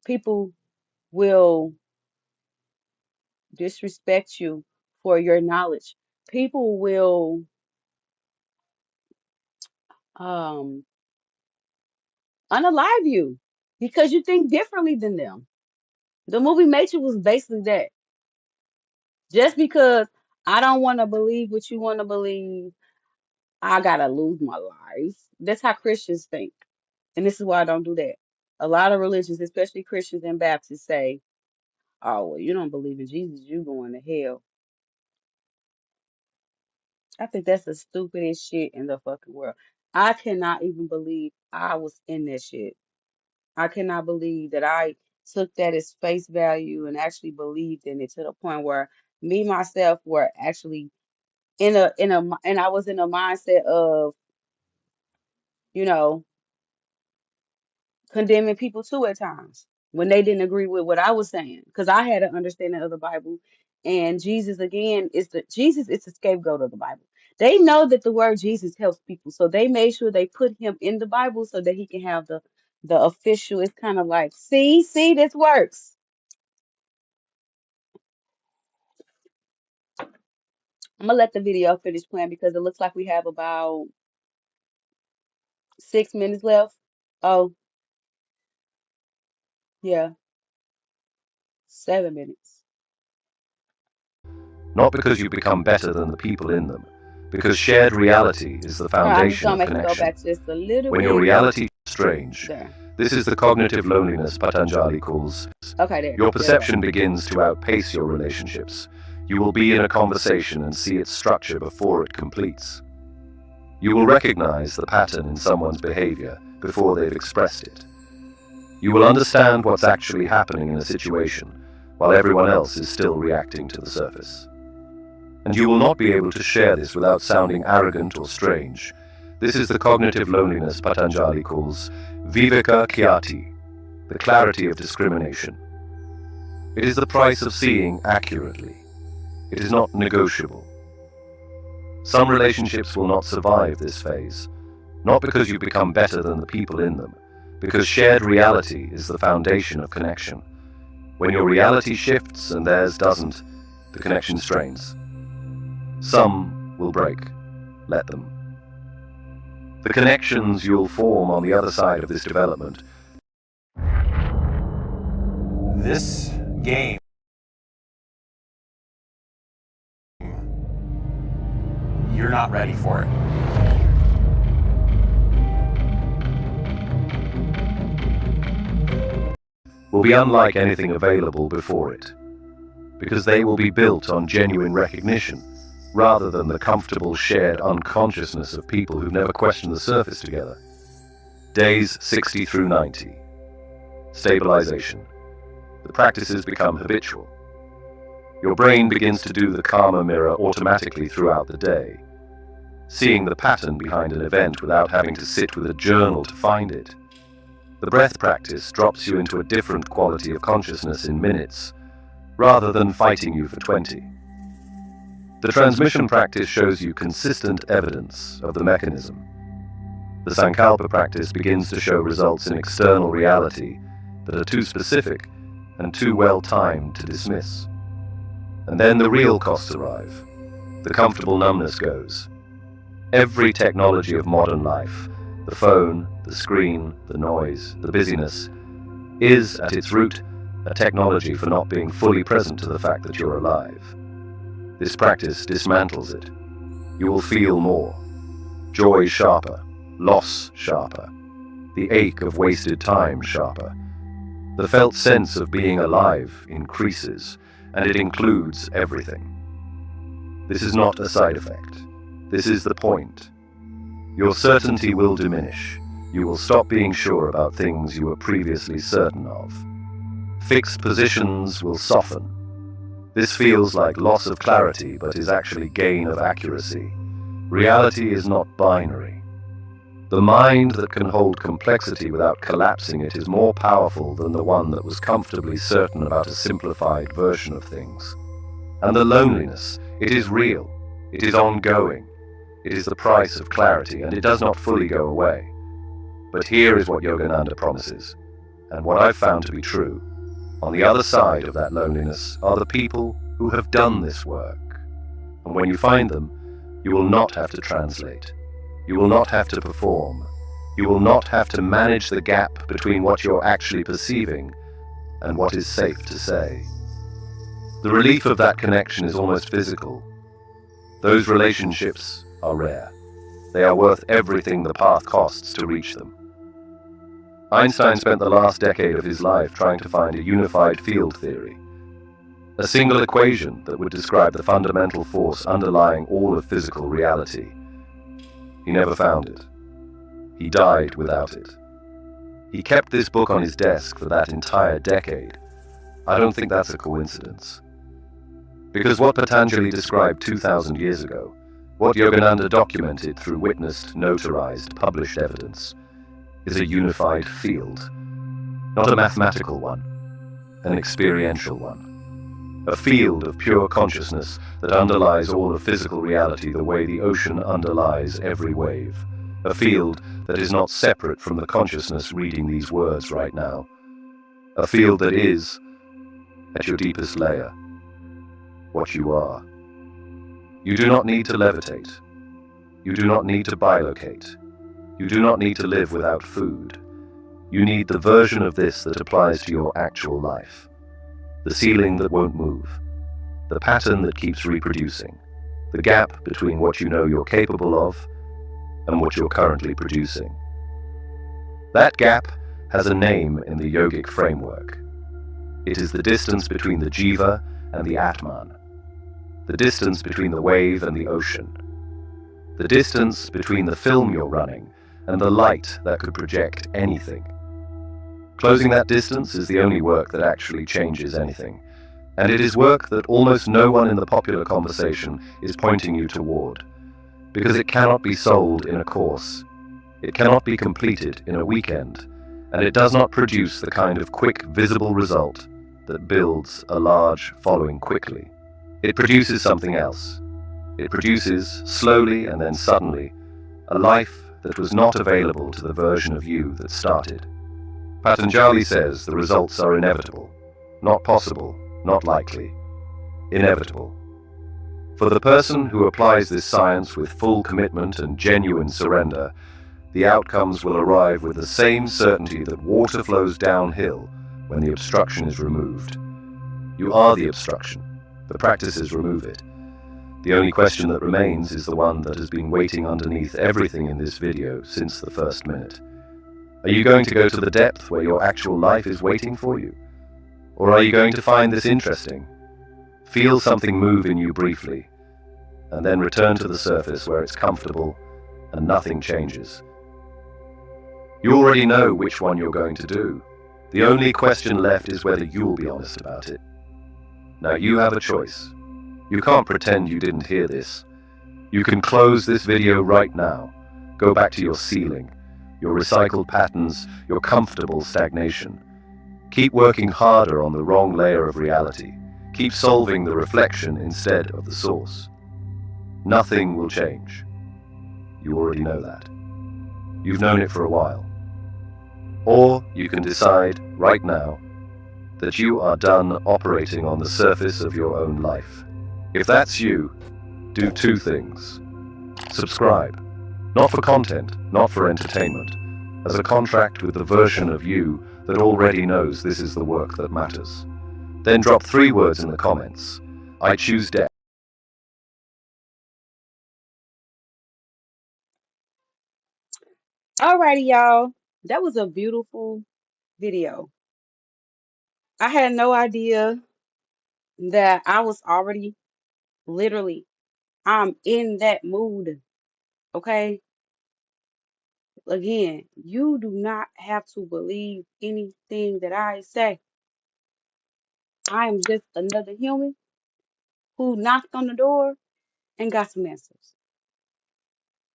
People will disrespect you for your knowledge. People will um unalive you because you think differently than them. The movie Matrix was basically that. Just because I don't want to believe what you want to believe, I gotta lose my life. That's how Christians think. And this is why I don't do that. A lot of religions, especially Christians and Baptists, say, oh, well, you don't believe in Jesus, you going to hell. I think that's the stupidest shit in the fucking world. I cannot even believe I was in that shit. I cannot believe that I took that as face value and actually believed in it to the point where me myself were actually and I was in a mindset of, you know, condemning people too at times when they didn't agree with what I was saying because I had an understanding of the Bible, and Jesus again Jesus is the scapegoat of the Bible. They know that the word Jesus helps people, so they made sure they put him in the Bible so that he can have the official. It's kind of like, see, this works. I'm gonna let the video finish playing because it looks like we have about 6 minutes left. Oh, yeah, 7 minutes. Not because you become better than the people in them, because shared reality is the foundation of I'm just gonna make it go connection. back just a little When bit. your reality is strange, There. this is the cognitive loneliness Patanjali calls. Okay, there. Your perception begins to outpace your relationships. You will be in a conversation and see its structure before it completes. You will recognize the pattern in someone's behavior before they've expressed it. You will understand what's actually happening in a situation while everyone else is still reacting to the surface. And you will not be able to share this without sounding arrogant or strange. This is the cognitive loneliness Patanjali calls Viveka Kyati, the clarity of discrimination. It is the price of seeing accurately. It is not negotiable. Some relationships will not survive this phase, not because you become better than the people in them, because shared reality is the foundation of connection. When your reality shifts and theirs doesn't, the connection strains. Some will break. Let them. The connections you'll form on the other side of this development. This game you're not ready for it. Will be unlike anything available before it, because they will be built on genuine recognition, rather than the comfortable shared unconsciousness of people who've never questioned the surface together. Days 60 through 90. Stabilization. The practices become habitual. Your brain begins to do the karma mirror automatically throughout the day, seeing the pattern behind an event without having to sit with a journal to find it. The breath practice drops you into a different quality of consciousness in minutes, rather than fighting you for 20. The transmission practice shows you consistent evidence of the mechanism. The Sankalpa practice begins to show results in external reality that are too specific and too well timed to dismiss. And then the real costs arrive. The comfortable numbness goes. Every technology of modern life, the phone, the screen, the noise, the busyness, is, at its root, a technology for not being fully present to the fact that you're alive. This practice dismantles it. You will feel more. Joy sharper, loss sharper, the ache of wasted time sharper. The felt sense of being alive increases, and it includes everything. This is not a side effect. This is the point. Your certainty will diminish. You will stop being sure about things you were previously certain of. Fixed positions will soften. This feels like loss of clarity, but is actually gain of accuracy. Reality is not binary. The mind that can hold complexity without collapsing it is more powerful than the one that was comfortably certain about a simplified version of things. And the loneliness, it is real, it is ongoing, it is the price of clarity, and it does not fully go away. But here is what Yogananda promises, and what I've found to be true. On the other side of that loneliness are the people who have done this work. And when you find them, you will not have to translate. You will not have to perform. You will not have to manage the gap between what you're actually perceiving and what is safe to say. The relief of that connection is almost physical. Those relationships are rare. They are worth everything the path costs to reach them. Einstein spent the last decade of his life trying to find a unified field theory, a single equation that would describe the fundamental force underlying all of physical reality. He never found it. He died without it. He kept this book on his desk for that entire decade. I don't think that's a coincidence. Because what Patanjali described 2,000 years ago, what Yogananda documented through witnessed, notarized, published evidence, is a unified field. Not a mathematical one, an experiential one. A field of pure consciousness that underlies all of physical reality the way the ocean underlies every wave. A field that is not separate from the consciousness reading these words right now. A field that is, at your deepest layer, what you are. You do not need to levitate. You do not need to bilocate. You do not need to live without food. You need the version of this that applies to your actual life. The ceiling that won't move. The pattern that keeps reproducing. The gap between what you know you're capable of and what you're currently producing. That gap has a name in the yogic framework. It is the distance between the jiva and the atman. The distance between the wave and the ocean. The distance between the film you're running and the light that could project anything. Closing that distance is the only work that actually changes anything, and it is work that almost no one in the popular conversation is pointing you toward, because it cannot be sold in a course, it cannot be completed in a weekend, and it does not produce the kind of quick, visible result that builds a large following quickly. It produces something else. It produces, slowly and then suddenly, a life that was not available to the version of you that started. Patanjali says the results are inevitable, not possible, not likely, inevitable. For the person who applies this science with full commitment and genuine surrender, the outcomes will arrive with the same certainty that water flows downhill when the obstruction is removed. You are the obstruction. The practices remove it. The only question that remains is the one that has been waiting underneath everything in this video since the first minute. Are you going to go to the depth where your actual life is waiting for you? Or are you going to find this interesting? Feel something move in you briefly, and then return to the surface where it's comfortable and nothing changes. You already know which one you're going to do. The only question left is whether you'll be honest about it. Now you have a choice. You can't pretend you didn't hear this. You can close this video right now. Go back to your ceiling, your recycled patterns, your comfortable stagnation. Keep working harder on the wrong layer of reality. Keep solving the reflection instead of the source. Nothing will change. You already know that. You've known it for a while. Or you can decide right now that you are done operating on the surface of your own life. If that's you, do two things. Subscribe. Not for content, not for entertainment, as a contract with the version of you that already knows this is the work that matters. Then drop 3 words in the comments. I choose death. Alrighty, y'all. That was a beautiful video. I had no idea that I was already literally, I'm in that mood. Okay. Again, you do not have to believe anything that I say. I am just another human who knocked on the door and got some answers.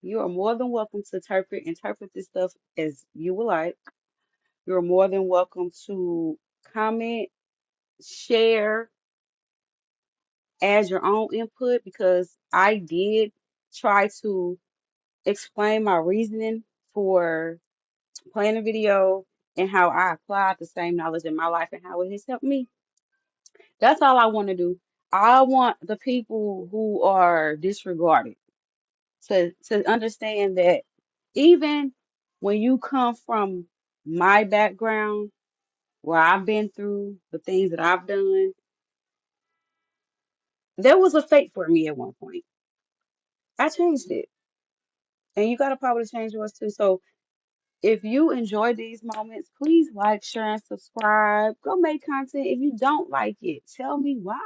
You are more than welcome to interpret this stuff as you would like. You're more than welcome to comment, share, add your own input because I did try to explain my reasoning for playing the video and how I applied the same knowledge in my life and how it has helped me. That's all I want to do. I want the people who are disregarded to understand that even when you come from my background, where I've been through, the things that I've done, there was a fate for me at one point. I changed it. And you got to probably change yours too. So if you enjoy these moments, please like, share, and subscribe. Go make content. If you don't like it, tell me why.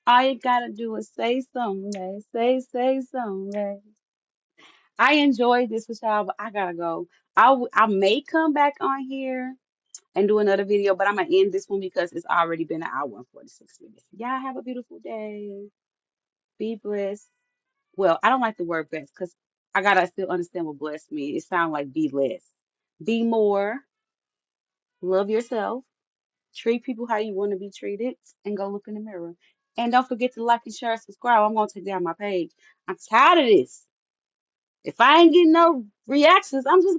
All you gotta do is say something, Lay. Say something, Lay. I enjoyed this with y'all, but I gotta go. I may come back on here and do another video, but I'm gonna end this one because it's already been an hour and 46 minutes. Y'all have a beautiful day. Be blessed. Well, I don't like the word blessed because I gotta still understand what blessed means. It sounds like be less. Be more. Love yourself. Treat people how you want to be treated, and go look in the mirror. And don't forget to like and share and subscribe. I'm gonna take down my page. I'm tired of this. If I ain't getting no reactions, I'm just